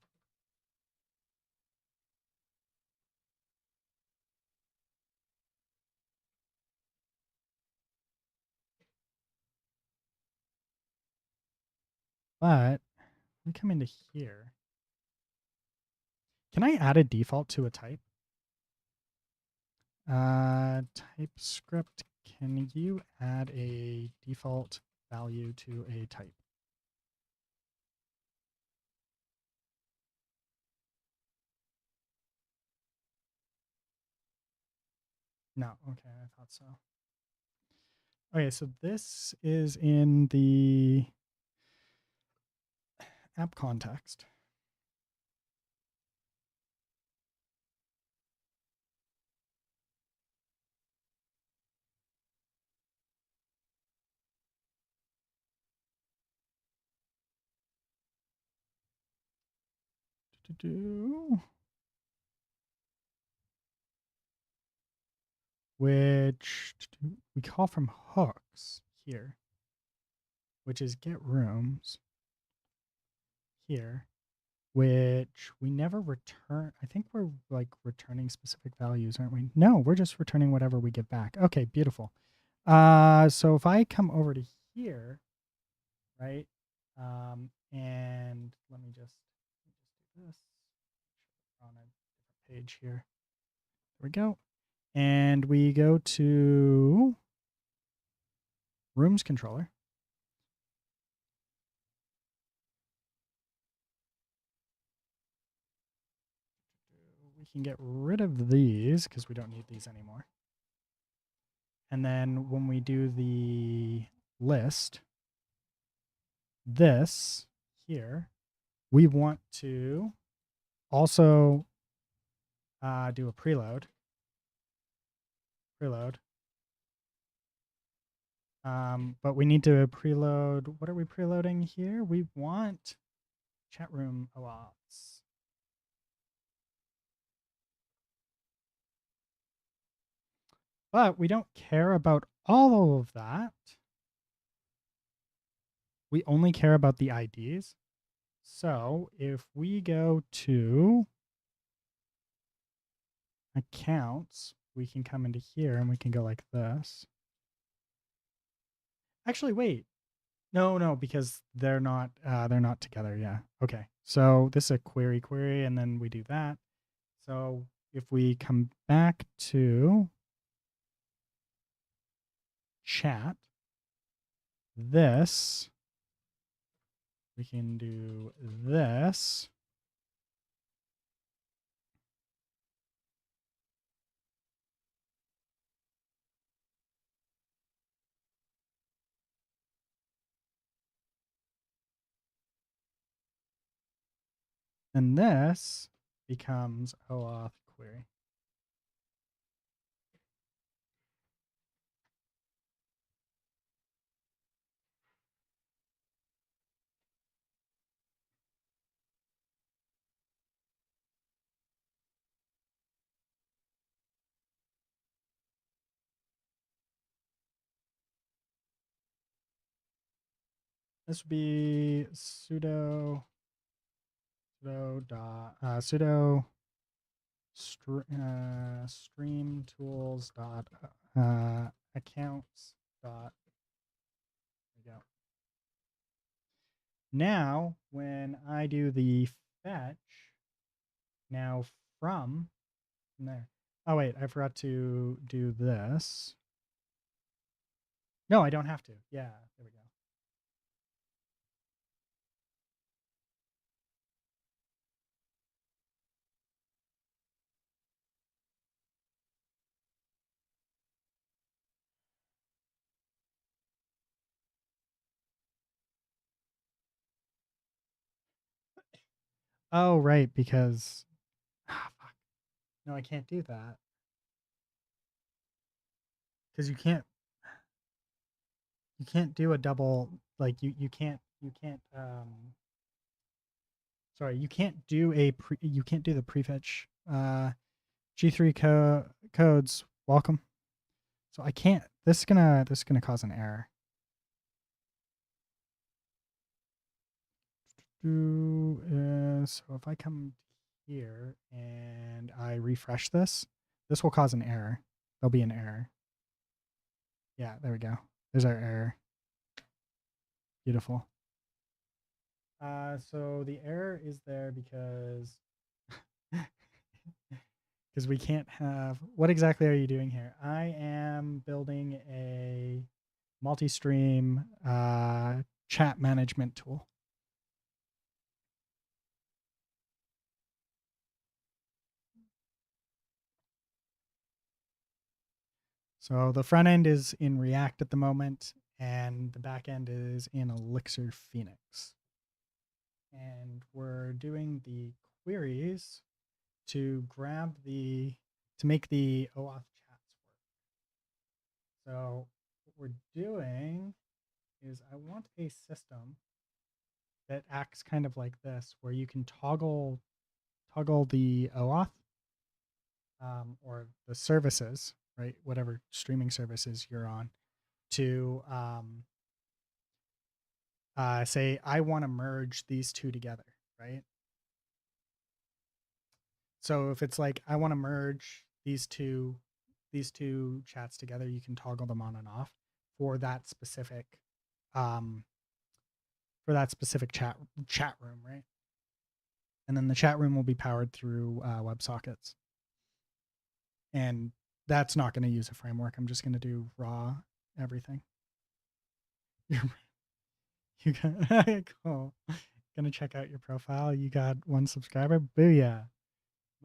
but we come into here. Can I add a default to a type? TypeScript, can you add a default value to a type? No, okay, I thought so. Okay, so this is in the app context. Which we call from hooks here, which is get rooms here, which we never return. I think we're like returning specific values, aren't we? No, we're just returning whatever we get back. Okay, beautiful. So if I come over to here, right, and let me just do this on a different page here. There we go. And we go to rooms controller. We can get rid of these because we don't need these anymore. And then when we do the list, this here, we want to also do a preload. But we need to preload. What are we preloading here? We want chat room OAuths. But we don't care about all of that. We only care about the IDs. So if we go to accounts, we can come into here and we can go like this. Actually, wait. No, because they're not together. Yeah. Okay. So this is a query, and then we do that. So if we come back to chat, this, we can do this. And this becomes OAuth query. This would be sudo stream tools dot accounts dot. There we go. Now, when I do the fetch, now from there. Oh wait, I forgot to do this. No, I don't have to. Yeah, there we go. Oh, right, because fuck. No, I can't do that. Because you can't do a double, like you can't sorry, you can't do you can't do the prefetch G3 codes. Welcome. So I can't. This is gonna cause an error. So if I come here and I refresh this will cause an error. There'll be an error. Yeah, there we go. There's our error. Beautiful. So the error is there because because we can't have. What exactly are you doing here? I am building a MultiStream chat management tool. So the front end is in React at the moment, and the back end is in Elixir Phoenix. And we're doing the queries to make the OAuth chats work. So what we're doing is I want a system that acts kind of like this, where you can toggle the OAuth or the services, right? Whatever streaming services you're on, to say I want to merge these two together, right? So if it's like I want to merge these two chats together, you can toggle them on and off for that specific um, chat room, right? And then the chat room will be powered through WebSockets, and that's not going to use a framework. I'm just going to do raw everything. You got cool. Gonna check out your profile. You got 1 subscriber. Booyah!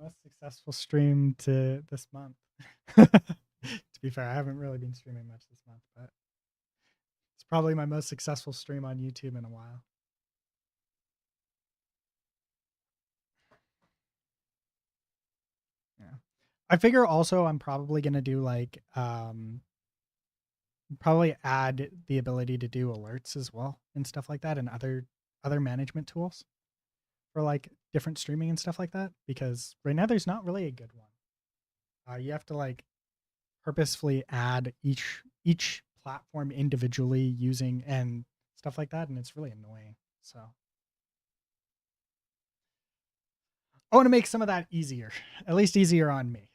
Most successful stream to this month. To be fair, I haven't really been streaming much this month, but it's probably my most successful stream on YouTube in a while. Yeah. I figure also I'm probably gonna do like probably add the ability to do alerts as well and stuff like that, and other management tools for like different streaming and stuff like that, because right now there's not really a good one. You have to like purposefully add each platform individually using and stuff like that, and it's really annoying. So I want to make some of that easier, at least easier on me.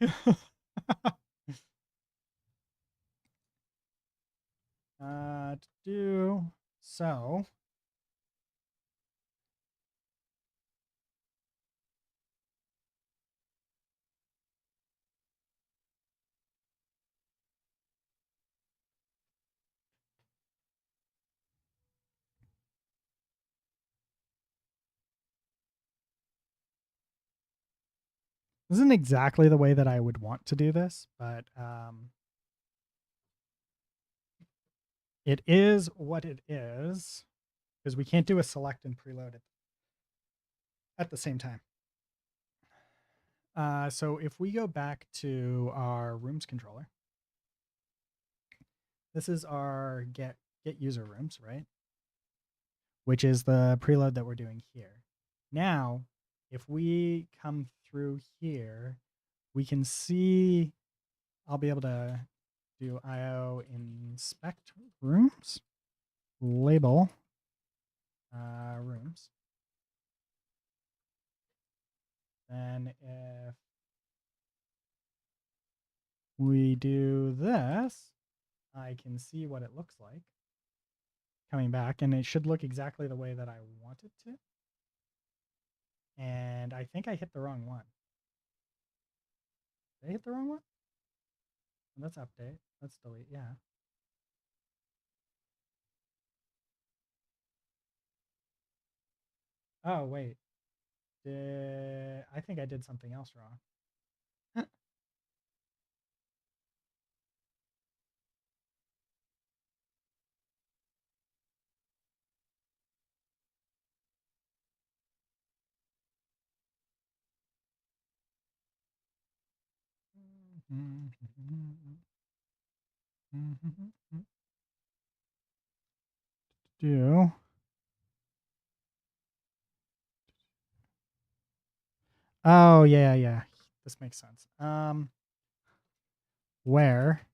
To do so. This isn't exactly the way that I would want to do this, but it is what it is, because we can't do a select and preload at the same time. So if we go back to our rooms controller, this is our get user rooms, right? Which is the preload that we're doing here. Now, if we come through here, we can see, I'll be able to do IO inspect rooms, label rooms. Then if we do this, I can see what it looks like coming back, and it should look exactly the way that I want it to. And I think I hit the wrong one. Did I hit the wrong one? Let's update. Let's delete. Yeah. Oh, wait. I think I did something else wrong. Do. Oh, yeah, yeah. This makes sense. Where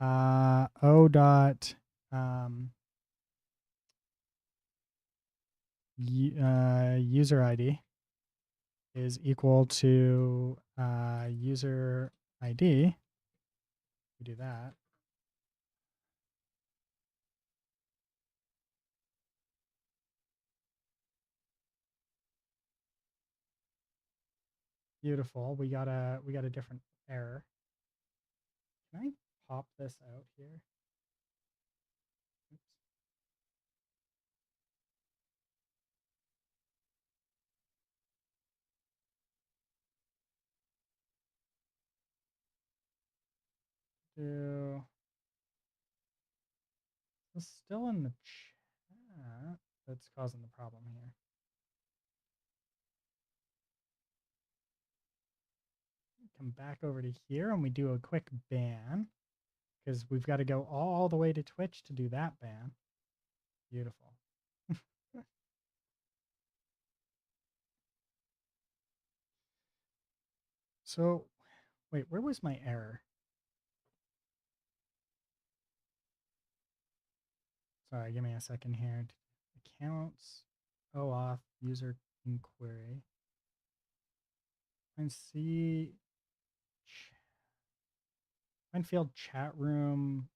o dot user ID is equal to user ID. We do that. Beautiful. We got a different error. Can I pop this out here? Oops. It's still in the chat. That's causing the problem here. Come back over to here and we do a quick ban because we've got to go all the way to Twitch to do that ban. Beautiful. So, wait, where was my error? Sorry, give me a second here. Accounts, OAuth, user inquiry. And see, find field chat room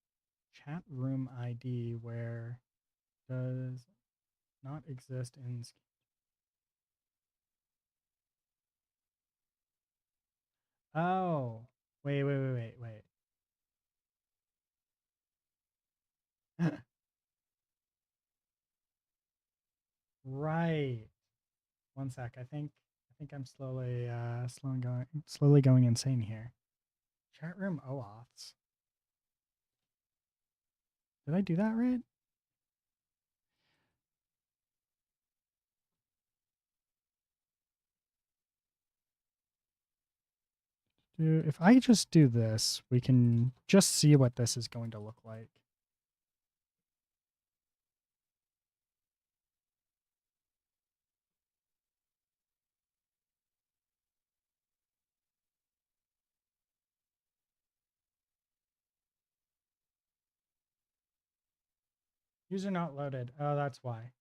ID where does not exist in. Oh, wait. Right. One sec. I think I'm slowly going insane here. Chat room OAuths. Did I do that right? If I just do this, we can just see what this is going to look like. User not loaded. Oh, that's why.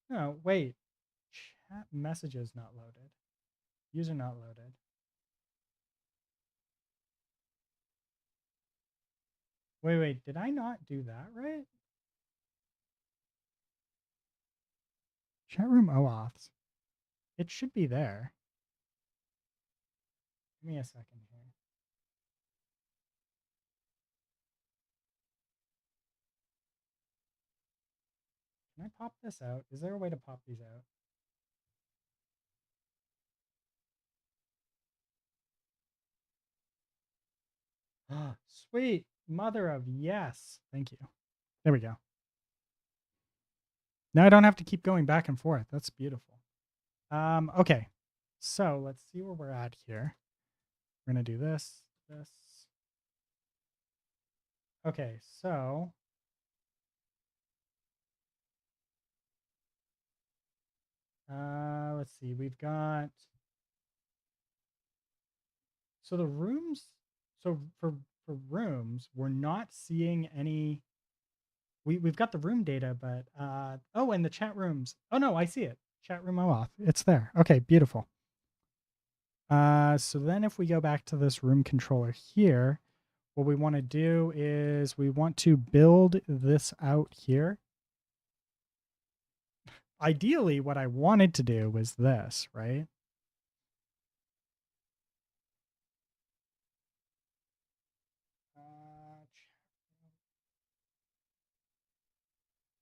No, wait. Chat messages not loaded. User not loaded. Wait. Did I not do that right? Chat room OAuths. It should be there. Give me a second here. Can I pop this out? Is there a way to pop these out? Sweet. Mother of yes. Thank you. There we go. Now I don't have to keep going back and forth. That's beautiful. Okay. So let's see where we're at here. We're going to do this. Okay, so let's see. We've got so the rooms. So for rooms, we're not seeing any. We've got the room data, but oh, and the chat rooms. Oh no, I see it. Chat room OAuth. It's there. Okay, beautiful. So then if we go back to this room controller here, what we want to do is we want to build this out here. Ideally, what I wanted to do was this, right?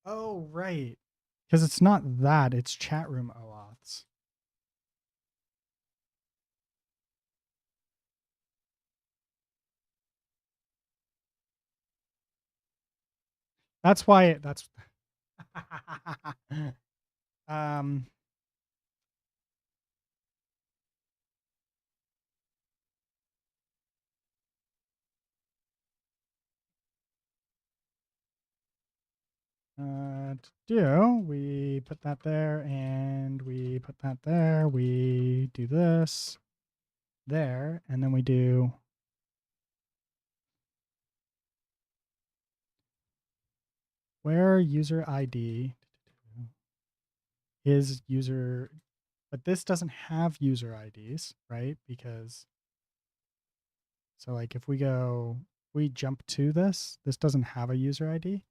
Oh, right. Because it's not that, it's chat room OAuths. That's why that's um to do, we put that there and we put that there. We do this there, and then we do where user ID is user, but this doesn't have user IDs, right? Because so like if we jump to this doesn't have a user ID.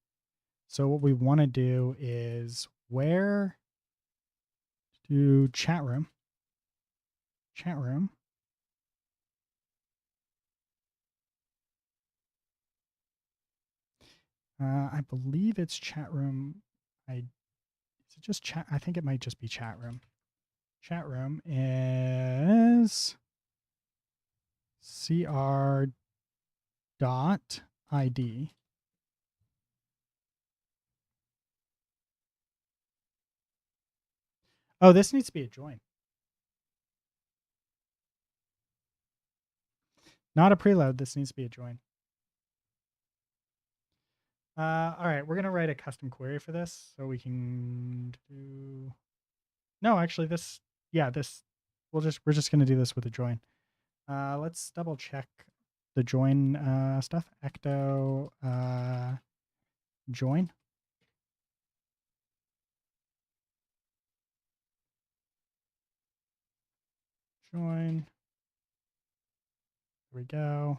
So what we want to do is where to chat room. I believe it's chat room. Is it just chat? I think it might just be chat room. Chat room is cr dot ID. Oh, this needs to be a join. Not a preload. This needs to be a join. All right, we're gonna write a custom query for this, so we can do. No, actually, this. Yeah, this. We're just gonna do this with a join. Let's double check the join stuff. Ecto join. Join. There we go.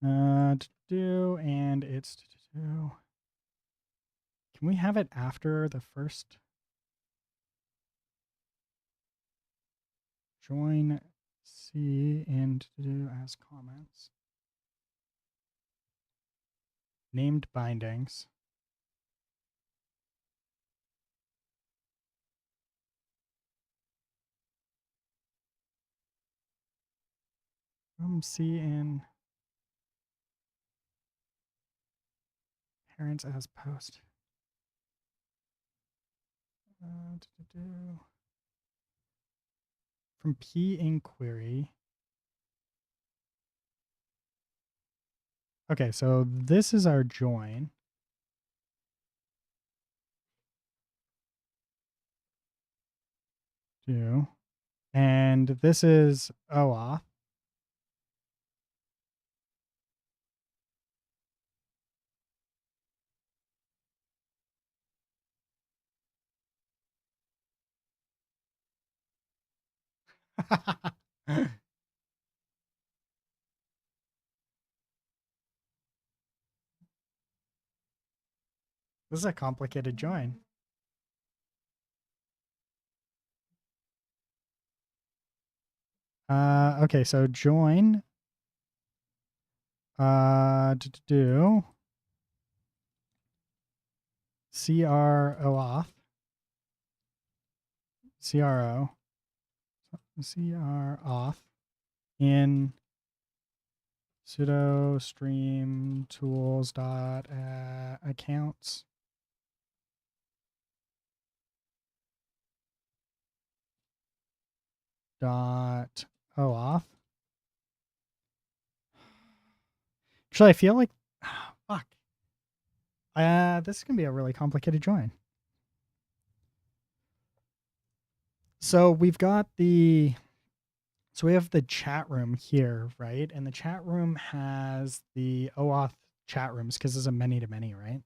To do, and it's to do. Can we have it after the first join C and to do as comments? Named bindings. C in parents as post. From P inquiry. Okay, so this is our join. Do. And this is OAuth. This is a complicated join. Okay, so join to do CR OAuth. CRO. CR auth in sudo stream tools dot accounts dot OAuth. Actually, I feel like fuck. This is gonna be a really complicated join. So we've got we have the chat room here, right? And the chat room has the OAuth chat rooms because there's a many to many, right?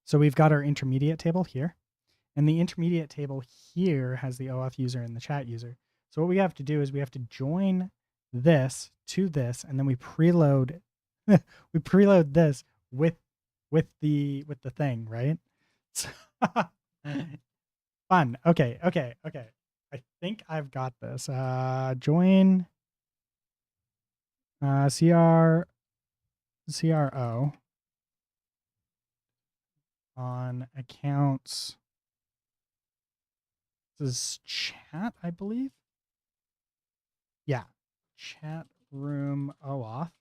So we've got our intermediate table here, and the intermediate table here has the OAuth user and the chat user. So what we have to do is we have to join this to this, and then we preload this with the thing, right? So fun. Okay. I think I've got this. Join CRO on accounts. This is chat, I believe. Yeah, chat room OAuth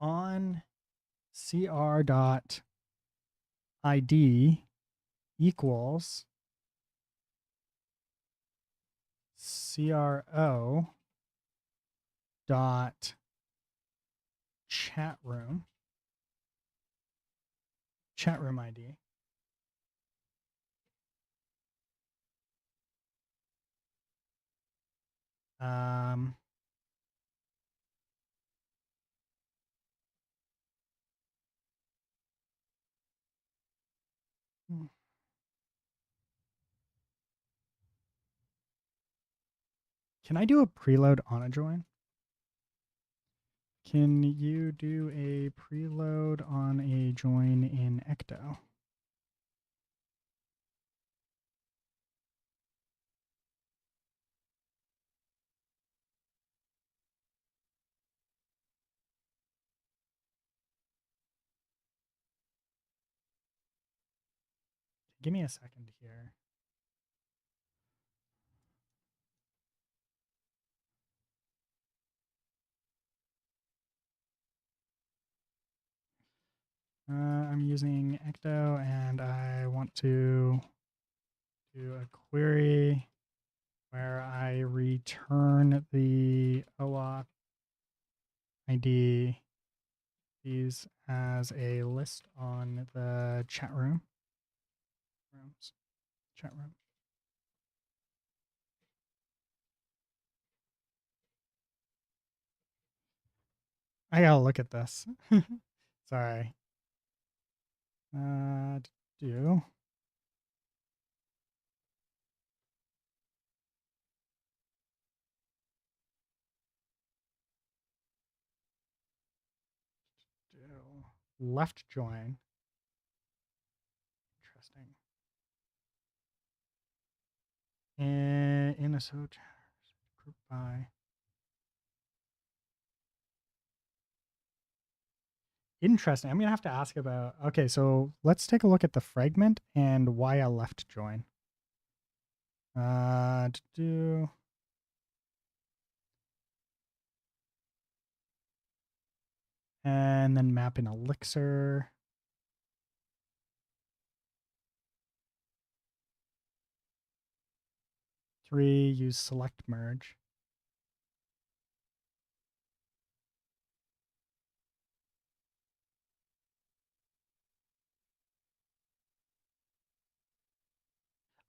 on cr.id equals CRO dot chat room ID. Um, can I do a preload on a join? Can you do a preload on a join in Ecto? Give me a second here. I'm using Ecto and I want to do a query where I return the OAuth ID these as a list on the chat room. Chat room. I gotta look at this. Sorry. Do left join. Interesting. And in a group by. Interesting. I'm gonna have to ask about. Okay, so let's take a look at the fragment and why a left join. Do and then map in Elixir. Three, use select merge.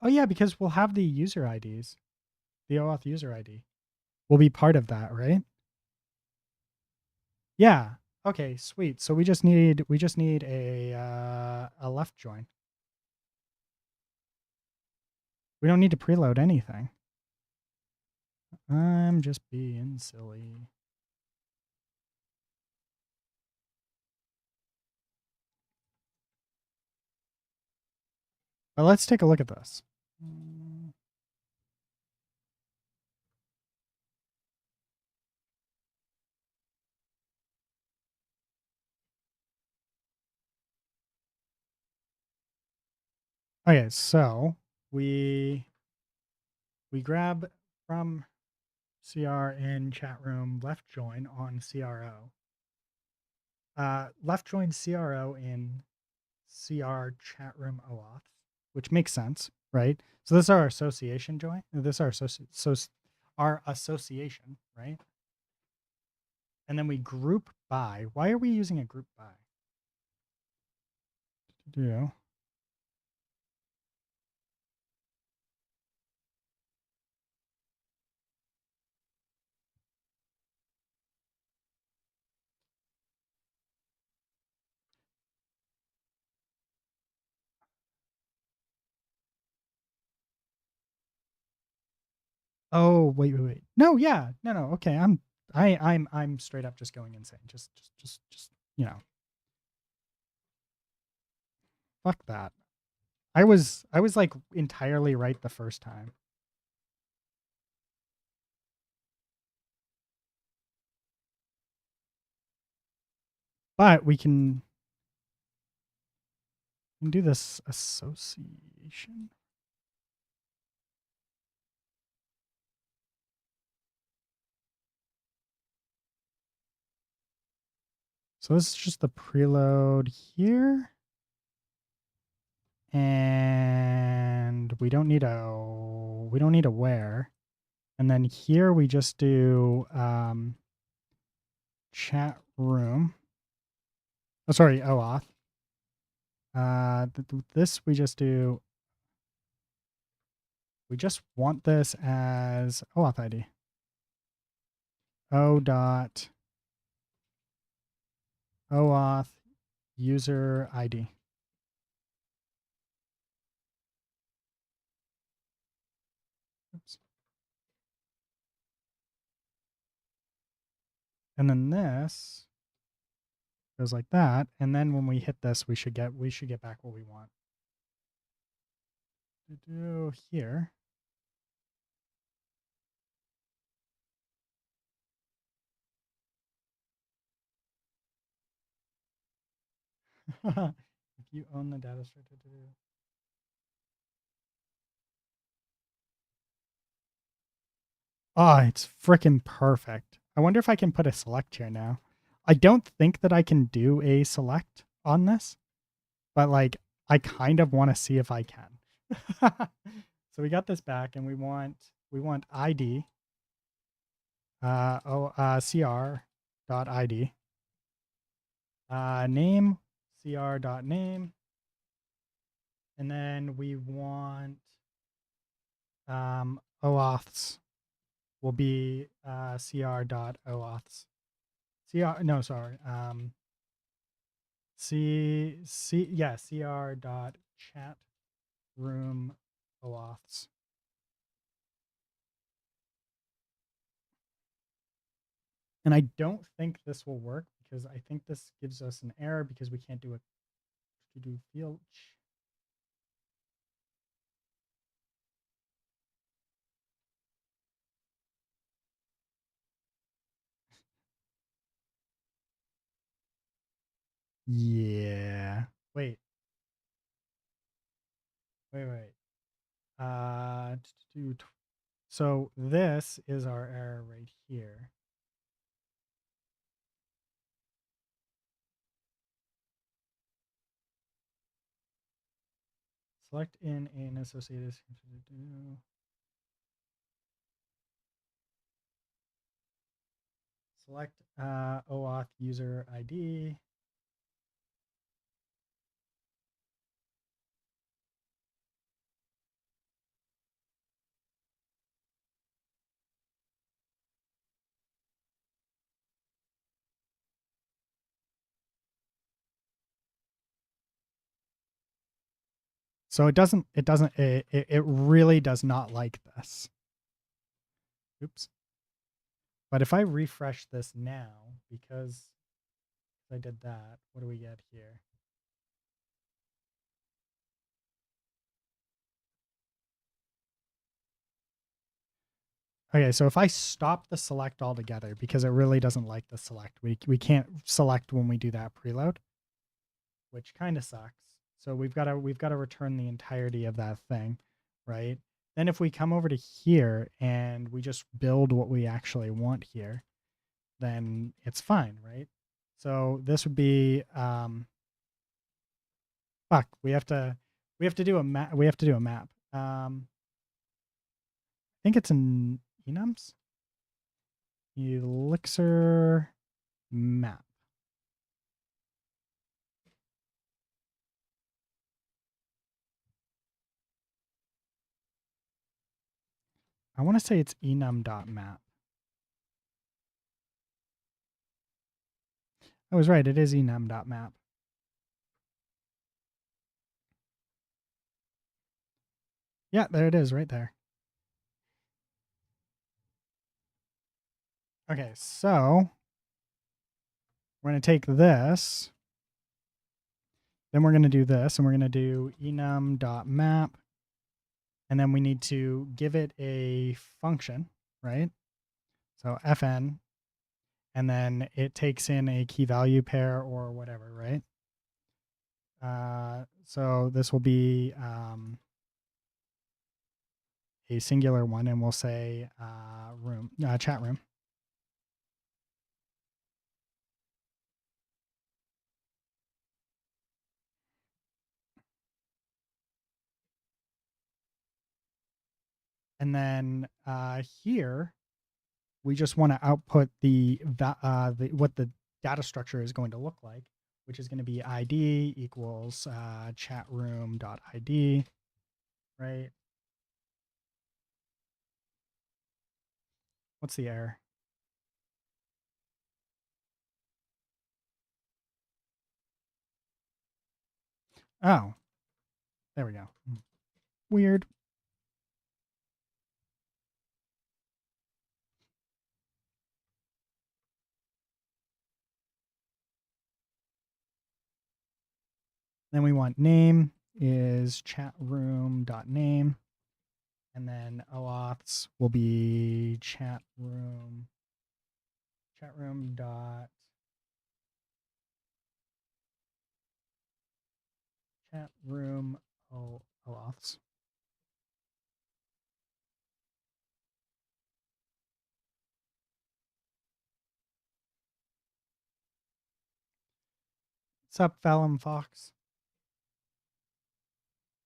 Oh yeah, because we'll have the user IDs. The OAuth user ID will be part of that, right? Yeah. Okay, sweet. So we just need a left join. We don't need to preload anything. I'm just being silly. But let's take a look at this. Okay, so we grab from CR in chat room left join on CRO. Left join CRO in CR chat room OAuth, which makes sense, right? So this is our association join. This is our association, right? And then we group by. Why are we using a group by? Do Oh, wait. No, yeah. No. Okay. I'm straight up just going insane. Just you know, fuck that. I was like entirely right the first time. But we can do this association. So this is just the preload here. And we don't need a where. And then here we just do chat room. Oh, sorry, OAuth. This we just do. We just want this as OAuth ID. O dot OAuth user ID. Oops. And then this goes like that. And then when we hit this, we should get back what we want. To do here. If you own the data structure to do. Oh, it's freaking perfect. I wonder if I can put a select here now. I don't think that I can do a select on this, but like I kind of want to see if I can. So we got this back and we want ID cr.id name cr.name, and then we want OAuths will be cr.OAuths. cr.chat room OAuths. And I don't think this will work because I think this gives us an error because we can't do field. Yeah. Wait. So this is our error right here. Select in an associated. Select OAuth user ID. So it really does not like this. Oops. But if I refresh this now, because I did that, what do we get here? Okay, so if I stop the select altogether, because it really doesn't like the select, we can't select when we do that preload, which kind of sucks. So we've got to return the entirety of that thing, right? Then if we come over to here and we just build what we actually want here, then it's fine, right? So this would be fuck, we have to do a map. I think it's in enums. Elixir map. I want to say it's enum.map. I was right. It is enum.map. Yeah, there it is right there. Okay, so we're going to take this. Then we're going to do this, and we're going to do enum.map. And then we need to give it a function, right? So fn. and then it takes in a key value pair or whatever, right? So this will be a singular one, and we'll say chat room. And then here, we just want to output what the data structure is going to look like, which is going to be ID equals chatroom.id, right? What's the error? Oh, there we go. Weird. Then we want name is chatroom.name. And then OAuths will be chatroom dot chatroom OAuths. What's up, Phelim Fox?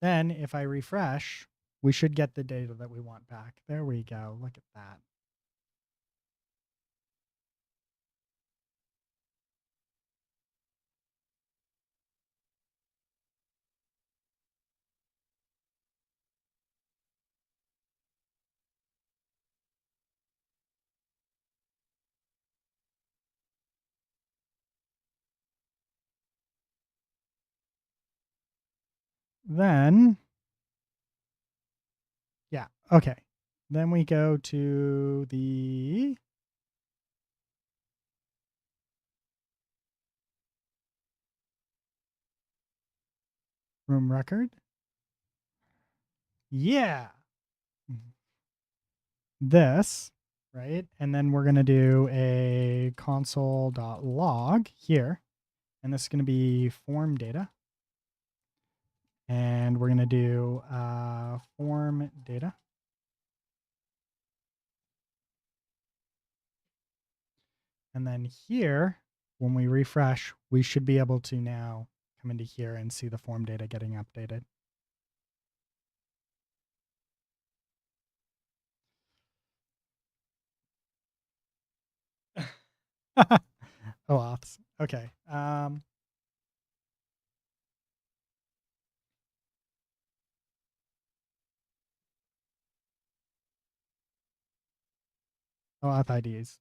Then if I refresh, we should get the data that we want back. There we go. Look at that. Then, yeah, okay. Then we go to the room record. Yeah. This, right? And then we're going to do a console.log here. And this is going to be form data. And we're going to do form data. And then here, when we refresh, we should be able to now come into here and see the form data getting updated. OAuths. Okay. OAuth IDs.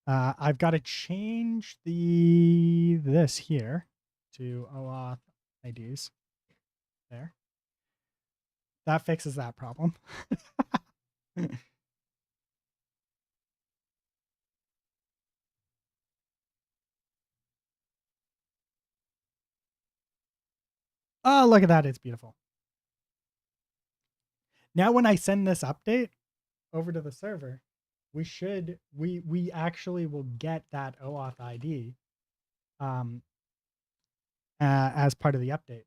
I've got to change this here to OAuth IDs. There. That fixes that problem. Oh, look at that. It's beautiful. Now when I send this update over to the server, we actually will get that OAuth ID as part of the update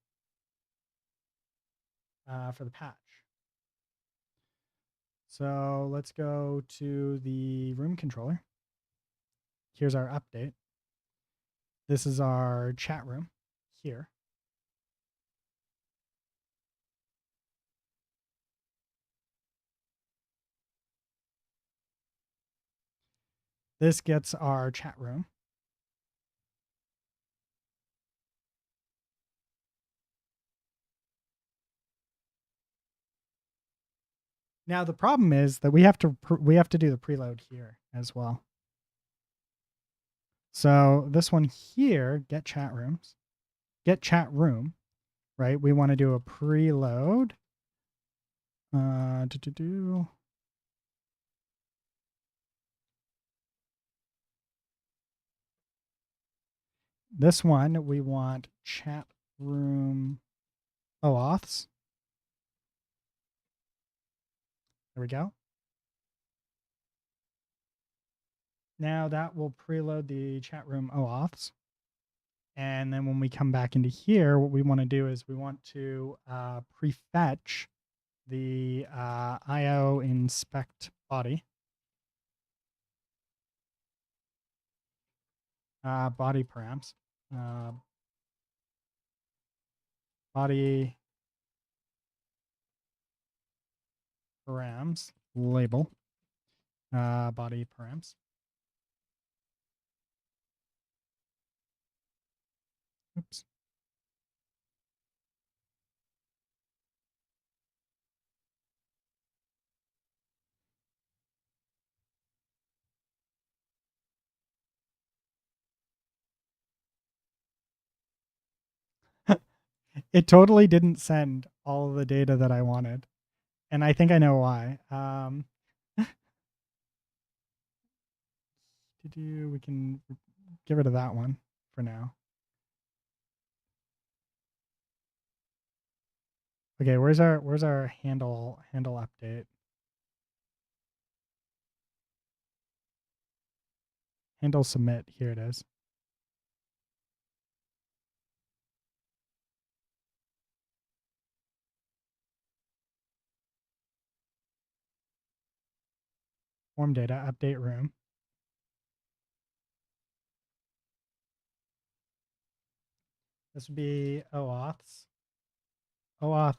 for the patch. So let's go to the room controller. Here's our update. This is our chat room here. This gets our chat room. Now the problem is that we have to do the preload here as well. So this one here, get chat room, right? We want to do a preload. This one we want chat room OAuths. There we go. Now that will preload the chat room OAuths. And then when we come back into here, what we want to do is we want to prefetch the IO inspect body. Body params. Body params label. Body params. Oops. It totally didn't send all of the data that I wanted. And I think I know why. We can get rid of that one for now. Okay, where's our handle update? Handle submit. Here it is. Form data update room. This would be OAuths. OAuth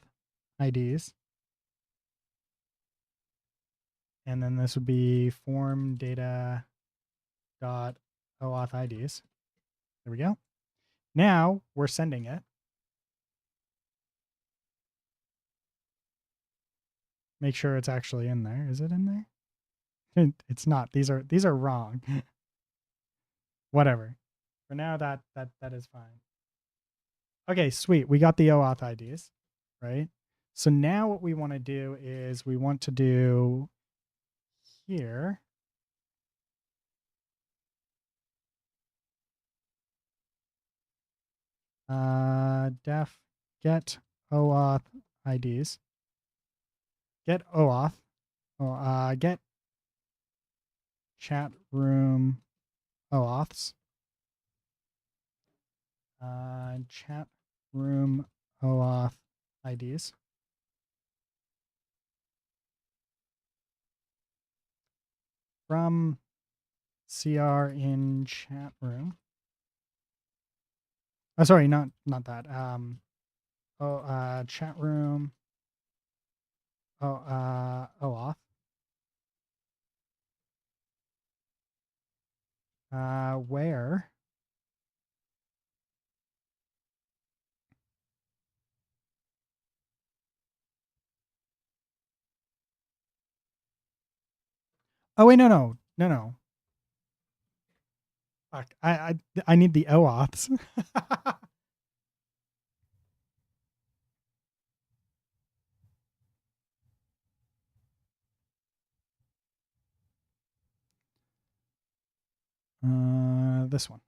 IDs. And then this would be form data dot OAuth IDs. There we go. Now we're sending it. Make sure it's actually in there. Is it in there? It's not. These are wrong. Whatever. For now, that is fine. Okay, sweet. We got the OAuth IDs, right? So now what we want to do is we want to do here. Def get OAuth IDs. Get OAuth. Get chat room OAuths. Chat room OAuth IDs. From CR in chat room. Oh, sorry, not that. Chat room. OAuth. Where oh wait, no. Fuck. I need the OAuths. This one.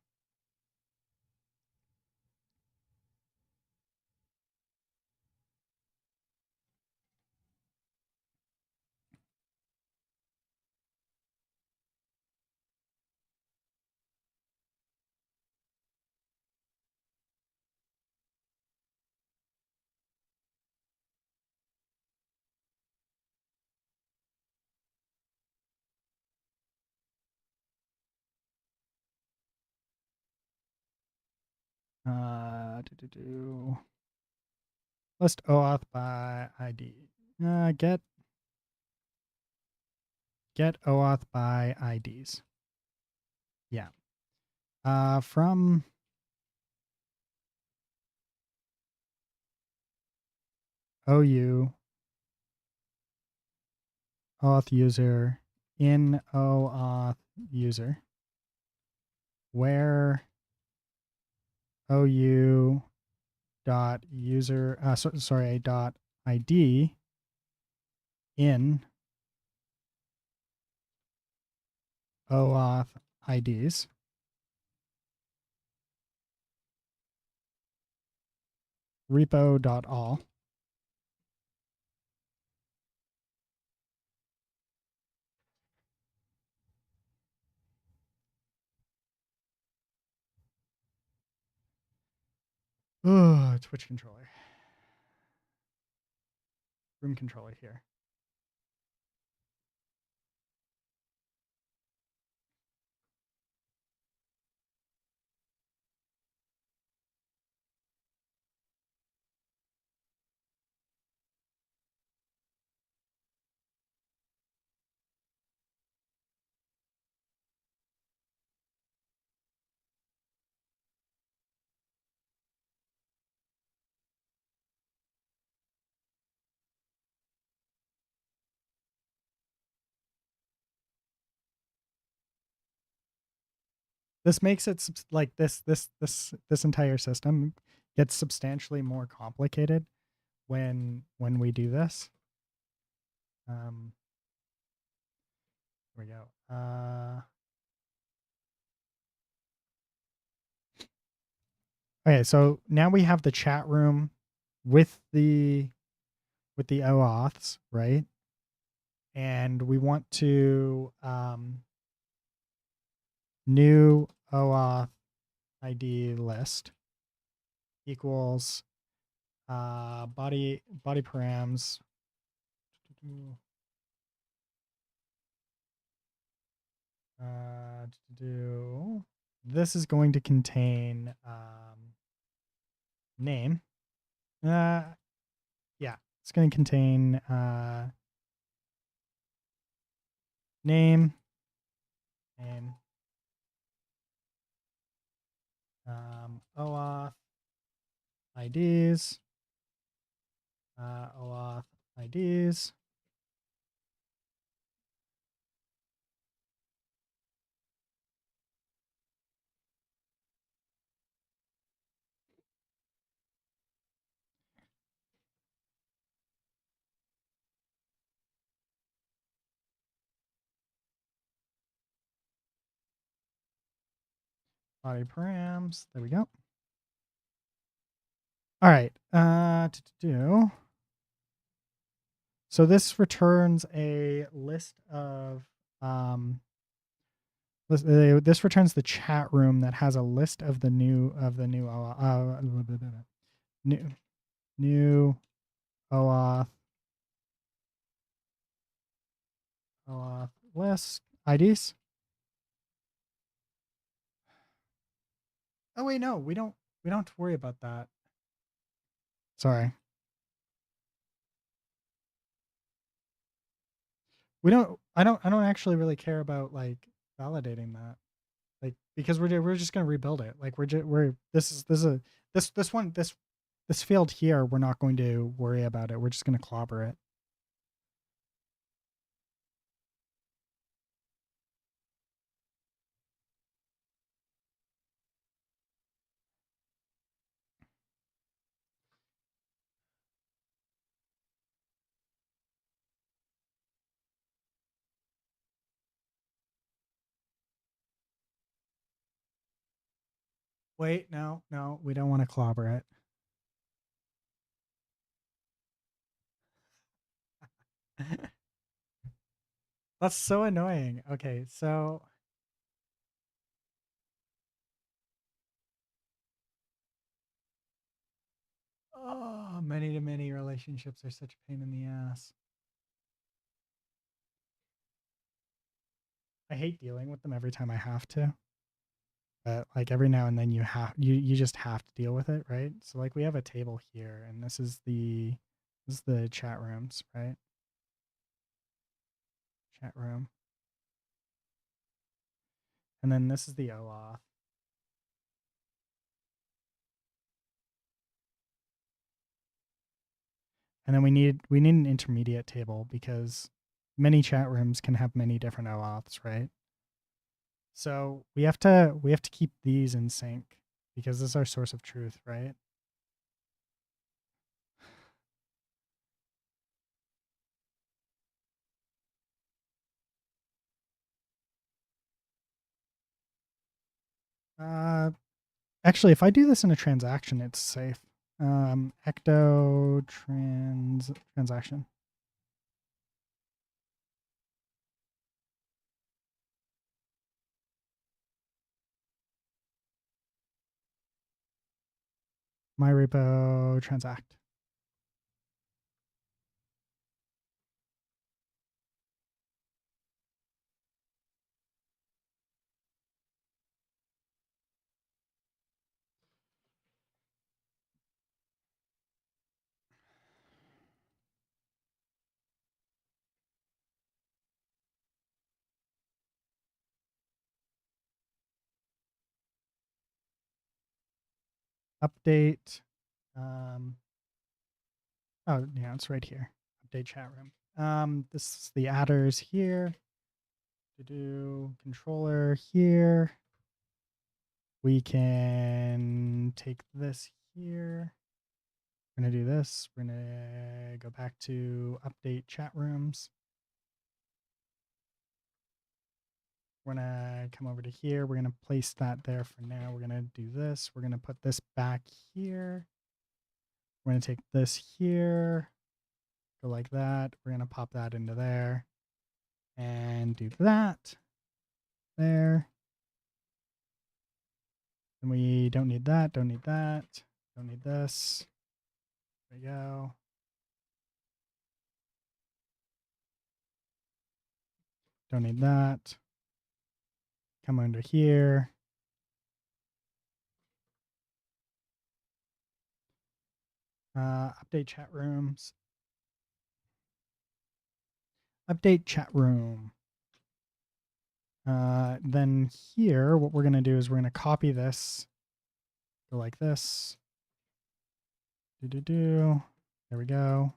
List OAuth by ID. Get OAuth by IDs. Yeah. From OU OAuth user in OAuth user where OU dot user dot ID in OAuth IDs. Repo.all. Oh, Twitch controller. Room controller here. This makes it like this entire system gets substantially more complicated when we do this. Here we go. Okay, so now we have the chat room with the OAuths, right? And we want to new OAuth ID list equals body params this is going to contain name. Yeah, it's going to contain name, OAuth IDs, OAuth IDs. Body params. There we go. All right. So this returns a list of this returns the chat room that has a list of the new new OAuth list IDs. Oh wait, no, we don't have to worry about that. Sorry. I don't actually really care about like validating that. Like because we're just going to rebuild it. Like this field here, we're not going to worry about it. We're just going to clobber it. Wait, no, we don't want to clobber it. That's so annoying. Okay, so many to many relationships are such a pain in the ass. I hate dealing with them every time I have to. But like every now and then you just have to deal with it, right? So like we have a table here and this is the chat rooms, right? Chat room. And then this is the OAuth. And then we need an intermediate table because many chat rooms can have many different OAuths, right? So we have to keep these in sync because this is our source of truth, right? Actually, if I do this in a transaction, it's safe. Ecto transaction. my repo transact. Update. Oh, yeah, it's right here. Update chat room. This is the adders here. To do controller here. We can take this here. We're going to do this. We're going to go back to update chat rooms. We're going to come over to here. We're going to place that there for now. We're going to do this. We're going to put this back here. We're going to take this here, go like that. We're going to pop that into there and do that there. And we don't need that, don't need that, don't need this. There we go. Don't need that. Come under here. Update chat rooms. Update chat room. Then here, what we're going to do is we're going to copy this. Go like this. There we go.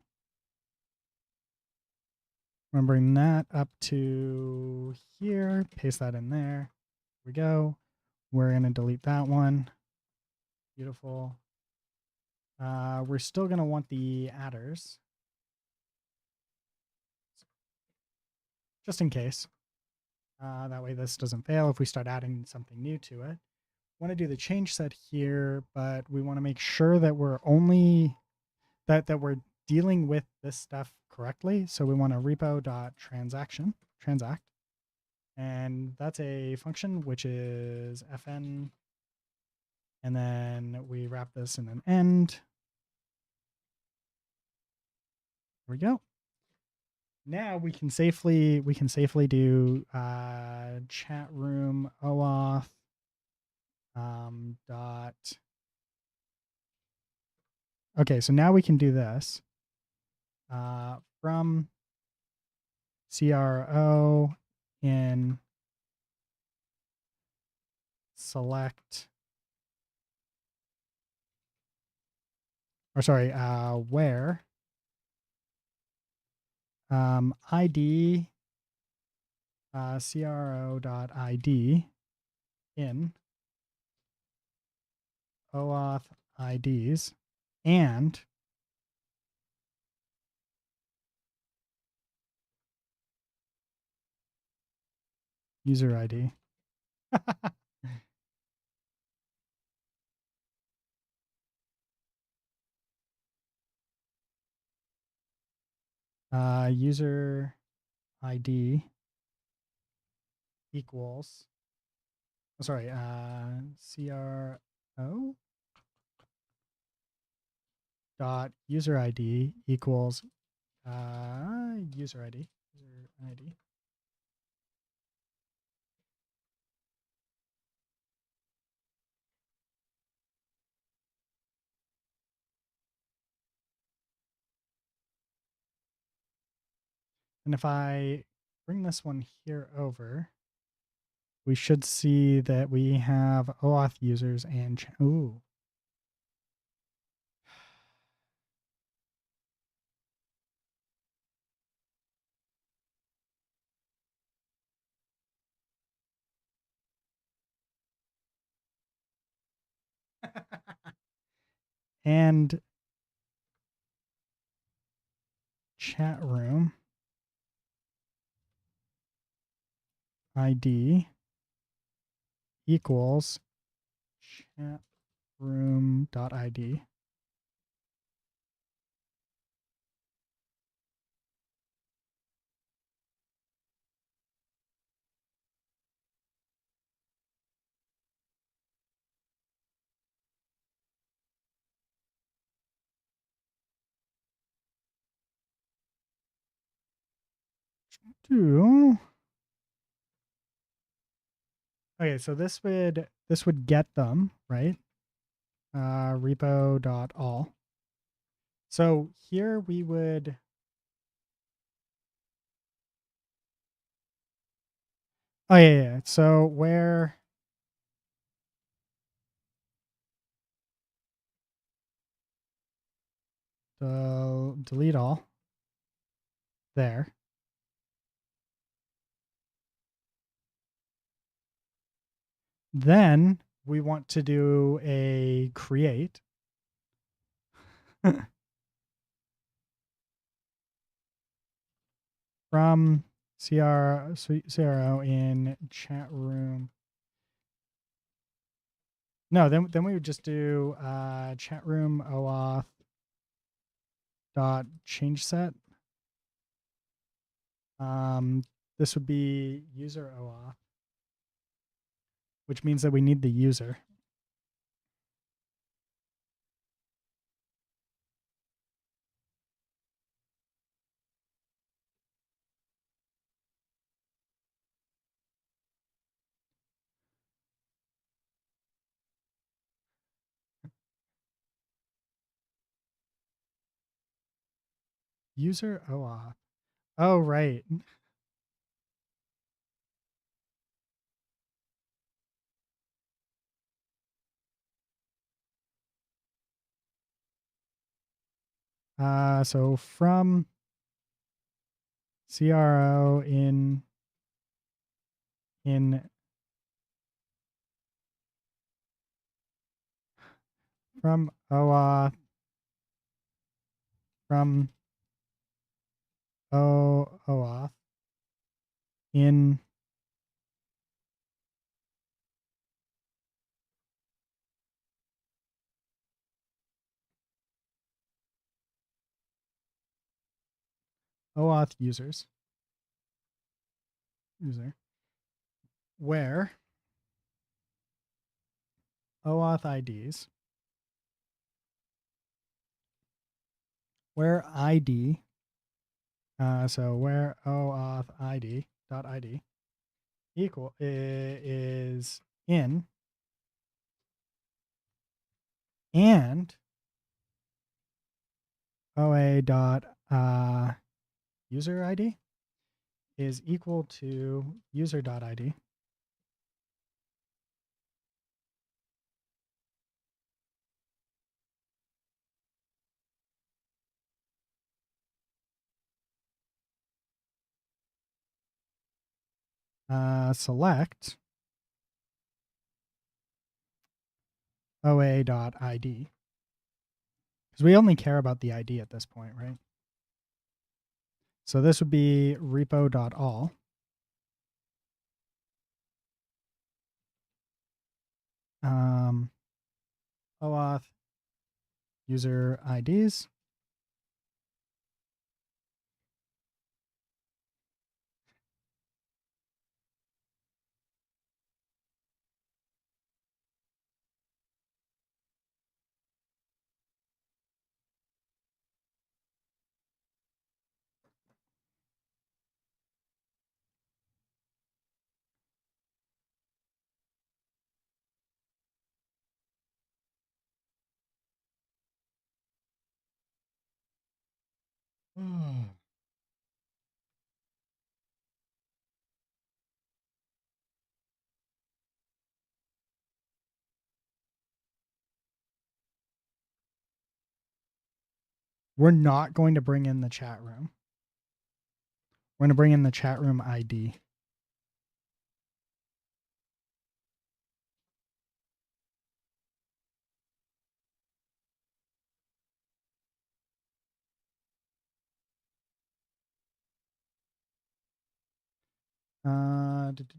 I'm going to bring that up to here. Paste that in there. Here we go. We're going to delete that one. Beautiful. We're still going to want the adders. Just in case. That way this doesn't fail if we start adding something new to it. Want to do the change set here, but we want to make sure that we're only that we're dealing with this stuff correctly. So we want a repo.transaction transact, and that's a function which is fn, and then we wrap this in an end. There we go. Now we can safely do chat room OAuth dot. Okay, so now we can do this from CRO in select, or sorry, where ID CRO.ID in OAuth IDs and user ID. User ID equals, oh, sorry, CRO dot user ID equals user ID. And if I bring this one here over, we should see that we have OAuth users and ooh. And chat room ID equals chat room.id. do. Okay, so this would get them, right? Repo.all. So here we would. Oh yeah. So where the delete all there. Then we want to do a create. From CRO in chat room. No, then we would just do chat room OAuth dot change set. This would be user OAuth, which means that we need the user. User OAuth. Oh, right. So from CRO in from OAuth from OAuth in OAuth user where OAuth IDs where ID so where OAuth ID dot ID equal is in and OA dot user ID is equal to user dot ID. Select OA dot ID because we only care about the ID at this point, right? So this would be repo dot all. OAuth user IDs. We're not going to bring in the chat room. We're going to bring in the chat room ID.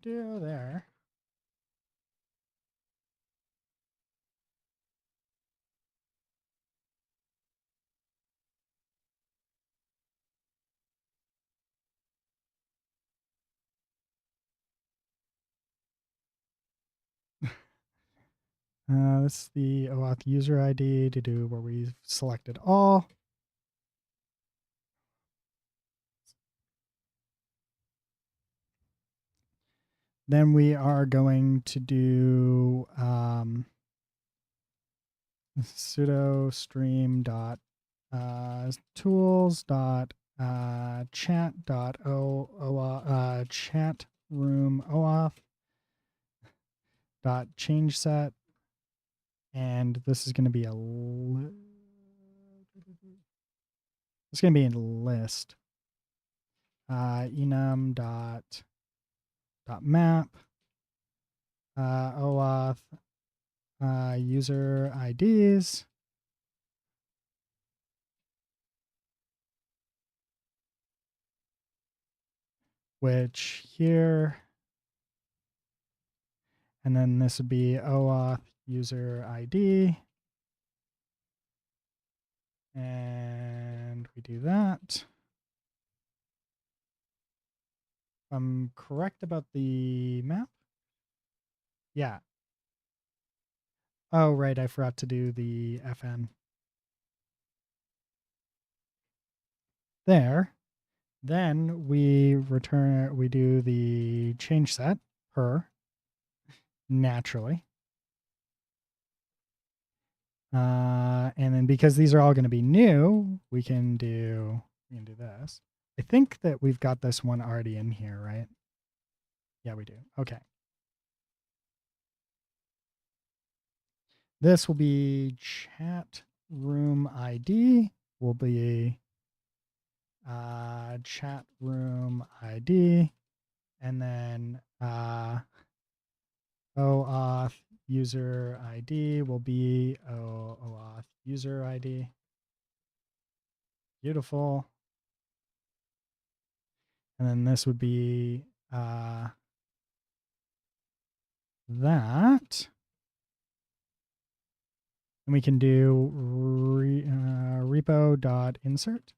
There. This is the OAuth user ID to do where we selected all. Then we are going to do sudo stream dot tools dot chat dot chat room oauth dot change set, and this is going to be it's going to be a list. Enum dot map OAuth user IDs, which here, and then this would be OAuth user ID, and we do that. If I'm correct about the map. Yeah. Oh, right. I forgot to do the FN. There. Then we do the change set per naturally. And then because these are all going to be new, we can do this. I think that we've got this one already in here, right? Yeah, we do. Okay. This will be chat room ID will be chat room ID, and then OAuth user ID will be OAuth user ID. Beautiful. And then this would be that. And we can do repo.insert.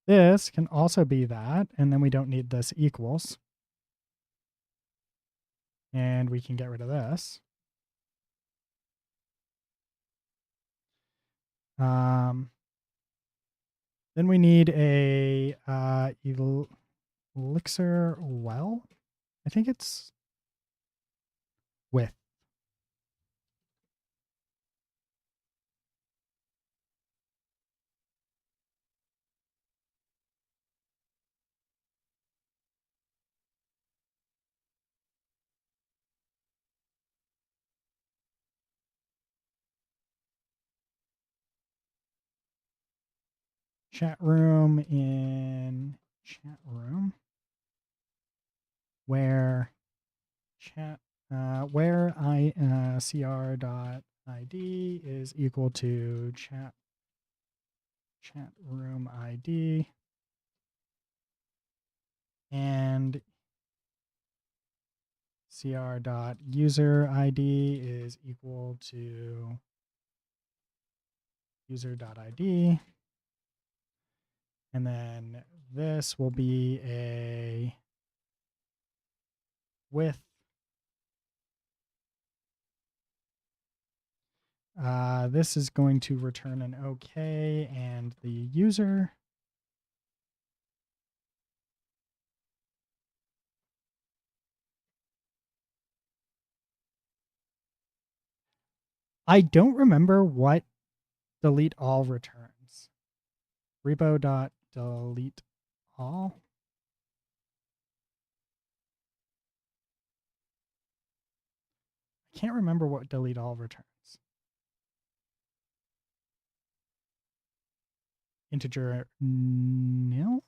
This can also be that, and then we don't need this equals. And we can get rid of this. Then we need a elixir well. I think it's with. Chat room in chat room where where cr dot id is equal to chat room ID, and cr dot user ID is equal to user dot ID. And then this will be a with. This is going to return an OK and the user. I don't remember what delete all returns. Repo.delete all. I can't remember what delete all returns. Integer nil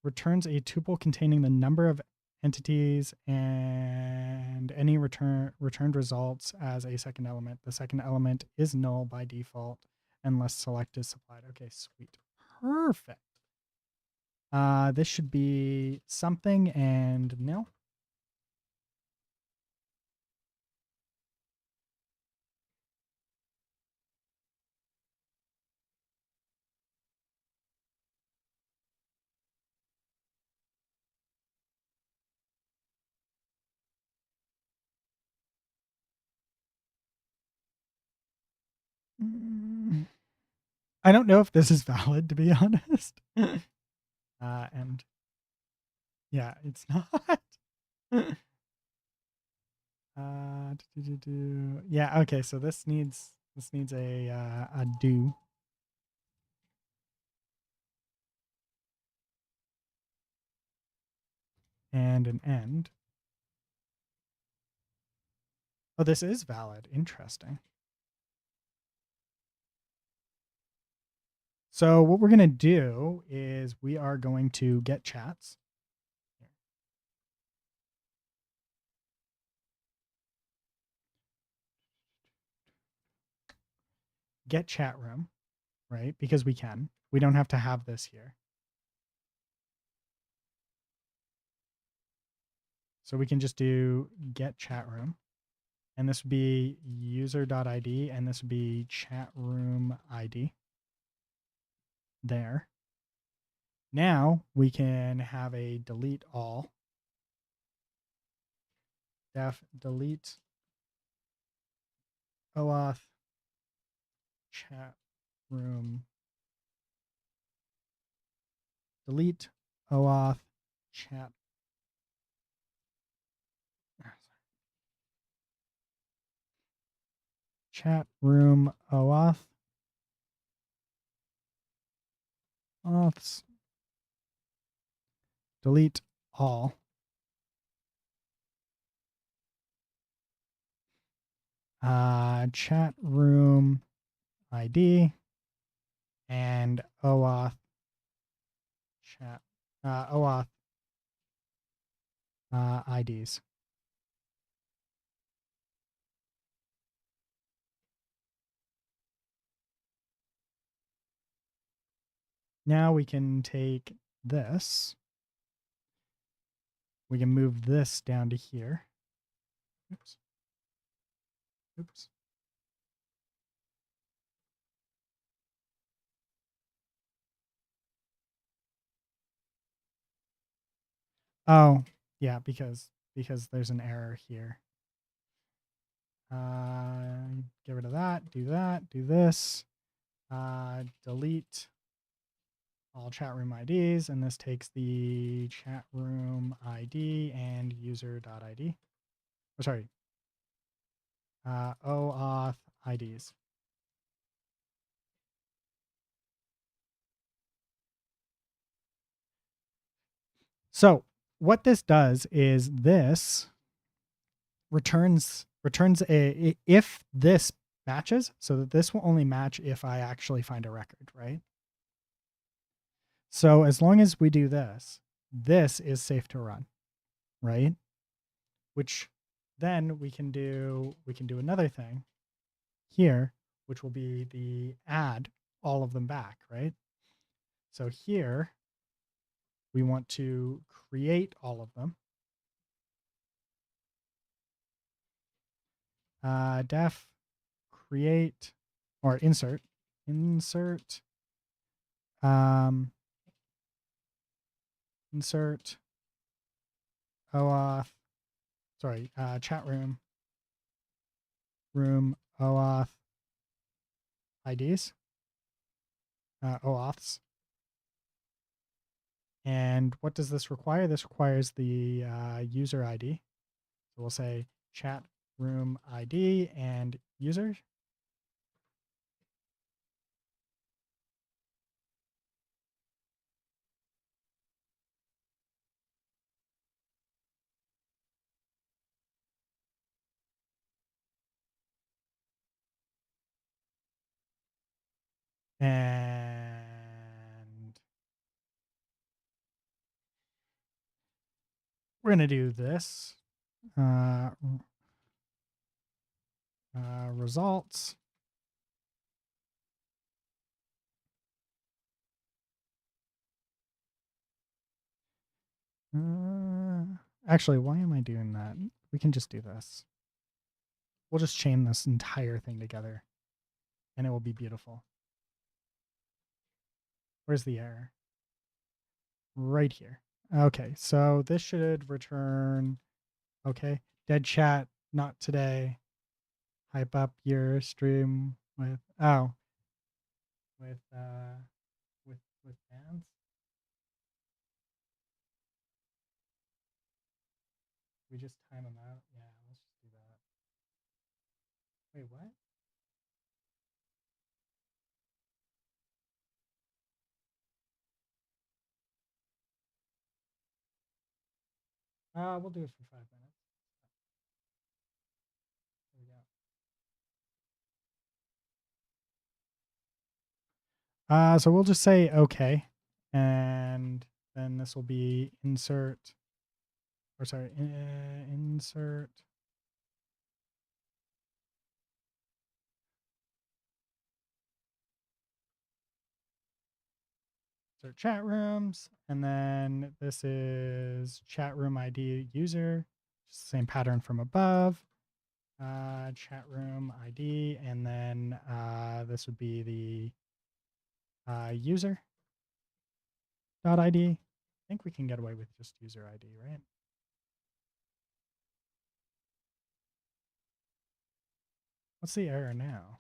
returns a tuple containing the number of entities and any returned results as a second element. The second element is null by default unless select is supplied. Okay, sweet. Perfect. This should be something and nil. I don't know if this is valid, to be honest. And yeah, it's not. Yeah, okay, so this needs a do and an end. Oh, this is valid. Interesting. So what we're going to do is we are going to get chats. Get chat room, right? Because we can. We don't have to have this here. So we can just do get chat room. And this would be user.id, and this would be chat room ID. There. Now we can have a delete all. Def delete OAuth chat room. Delete OAuth chat. Chat room OAuth. Auths. Delete all. Chat room ID and OAuth chat OAuth IDs. Now we can take this. We can move this down to here. Oops. Oops. Oh, yeah, because there's an error here. Get rid of that, do this. Delete all chat room IDs, and this takes the chat room ID and user.id. Oh, sorry. OAuth IDs. So what this does is this returns a if this matches, so that this will only match if I actually find a record, right? So as long as we do this, this is safe to run, right? Which then we can do another thing here, which will be the add all of them back, right? So here we want to create all of them. Def create or insert insert OAuth, sorry, chat room OAuth IDs, OAuths. And what does this require? This requires the user ID. So we'll say chat room ID and user. And we're going to do this. Results. Actually, why am I doing that? We can just do this. We'll just chain this entire thing together and it will be beautiful. Where's the error? Right here. Okay, so this should return, okay, dead chat, not today. Hype up your stream with with with bands. We just time them out. Yeah, let's just do that. Wait, what? We'll do it for 5 minutes. There we go. So we'll just say okay, and then this will be insert, or sorry, insert. Insert chat rooms, and then this is chat room ID user, just the same pattern from above. Chat room ID, and then this would be the user dot ID. I think we can get away with just user ID, right? What's the error now?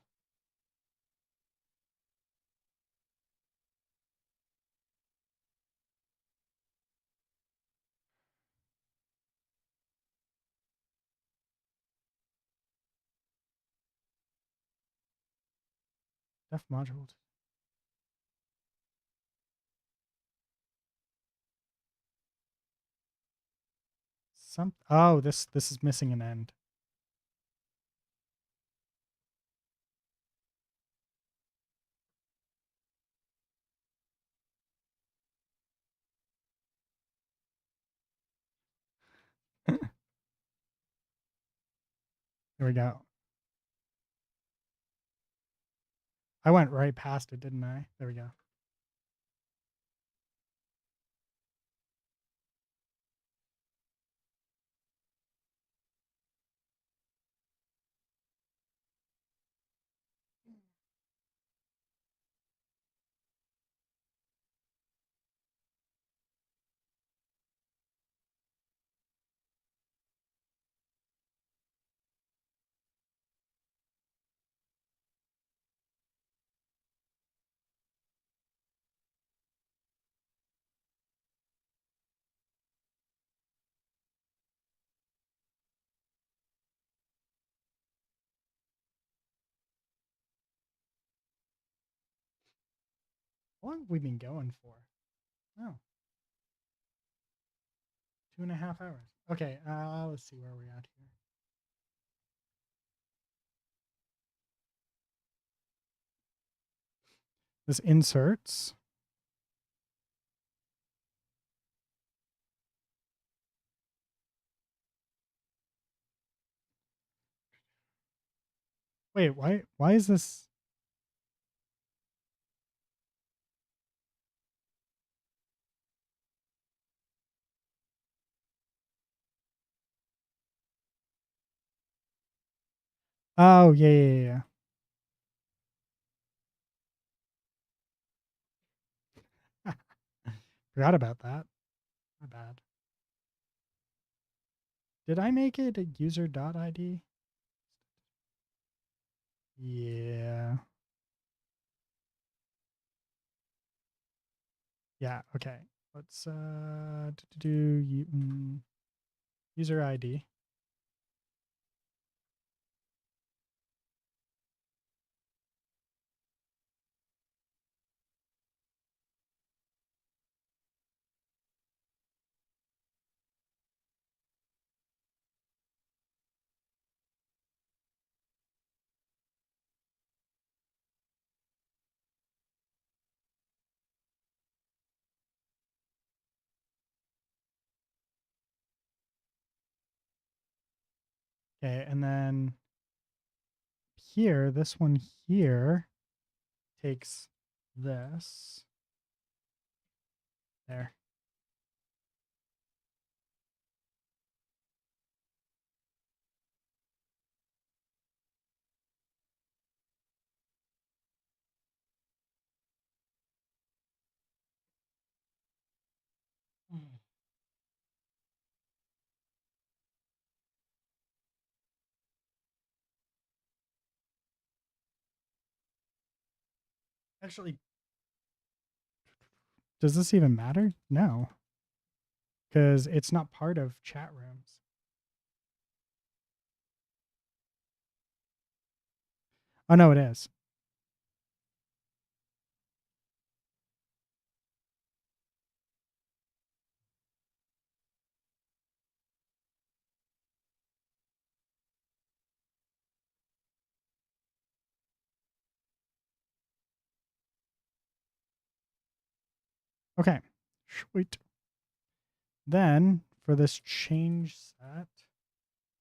Def module. Oh, this is missing an end. There we go. I went right past it, didn't I? There we go. How long have we been going for? Oh, 2.5 hours. Okay, let's see where we're at here. This inserts. Wait, why is this? Oh, yeah. Forgot about that. My bad. Did I make it a user.id? Yeah. Yeah, okay. Let's user ID. Okay, and then here, this one here takes this. There. Actually, does this even matter? No, because it's not part of chat rooms. Oh, no, it is. Okay, sweet. Then for this change set,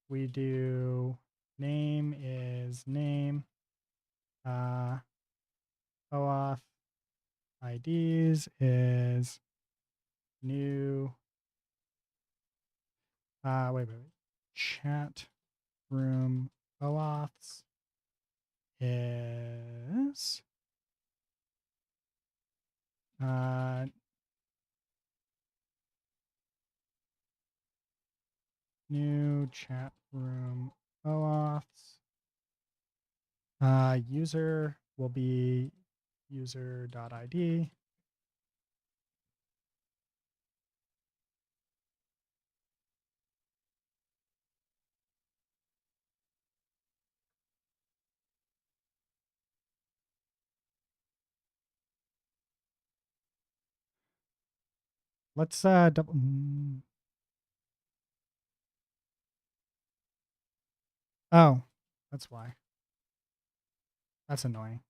we do name is name, OAuth IDs is new, wait. Chat room OAuths is new chat room OAuths. User will be user.id. Let's double. Oh, that's why. That's annoying.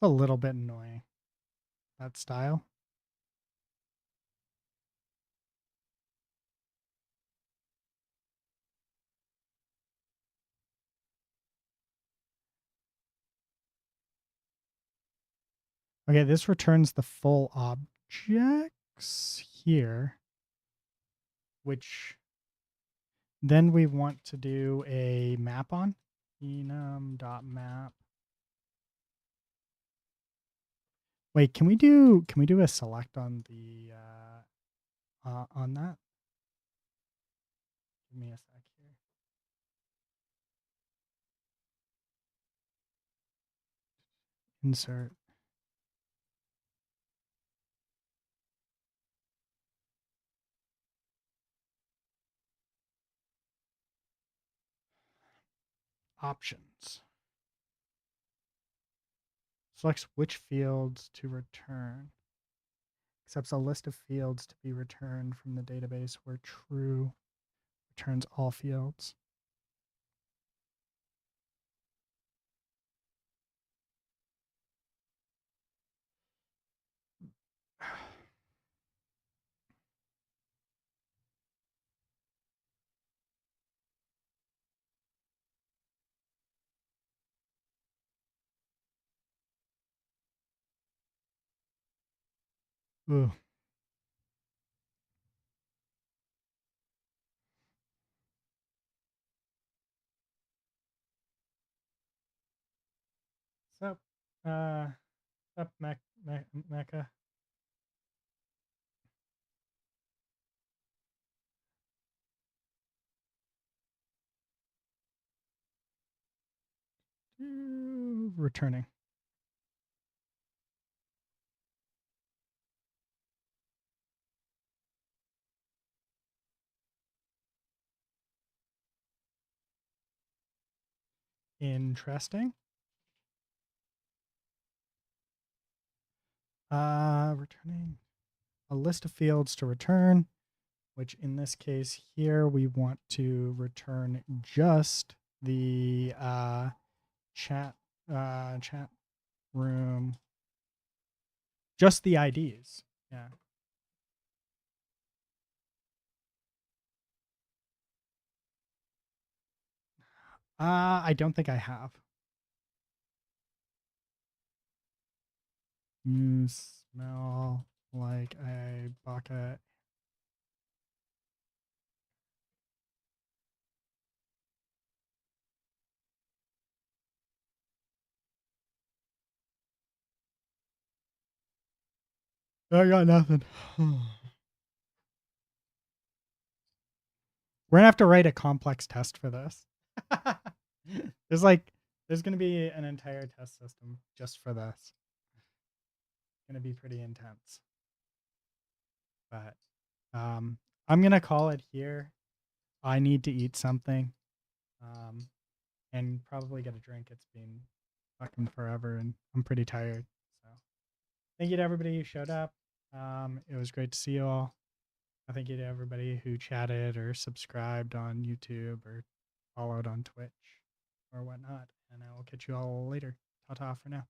A little bit annoying. That style. Okay, this returns the full objects here, which then we want to do a map on enum.map. Wait, can we do a select on the on that? Give me a sec here. Insert. Options. Selects which fields to return. Accepts a list of fields to be returned from the database where true returns all fields. Ugh. So, up Mecca. Returning. Interesting. Returning a list of fields to return, which in this case here we want to return just the chat room, just the IDs. Yeah. I don't think I have. You smell like a bucket. I got nothing. We're gonna have to write a complex test for this. there's like there's gonna be an entire test system just for this. It's gonna be pretty intense. But I'm gonna call it here. I need to eat something. And probably get a drink. It's been fucking forever and I'm pretty tired. So thank you to everybody who showed up. It was great to see you all. Thank you to everybody who chatted or subscribed on YouTube or followed on Twitch or whatnot. And I will catch you all later. Ta-ta for now.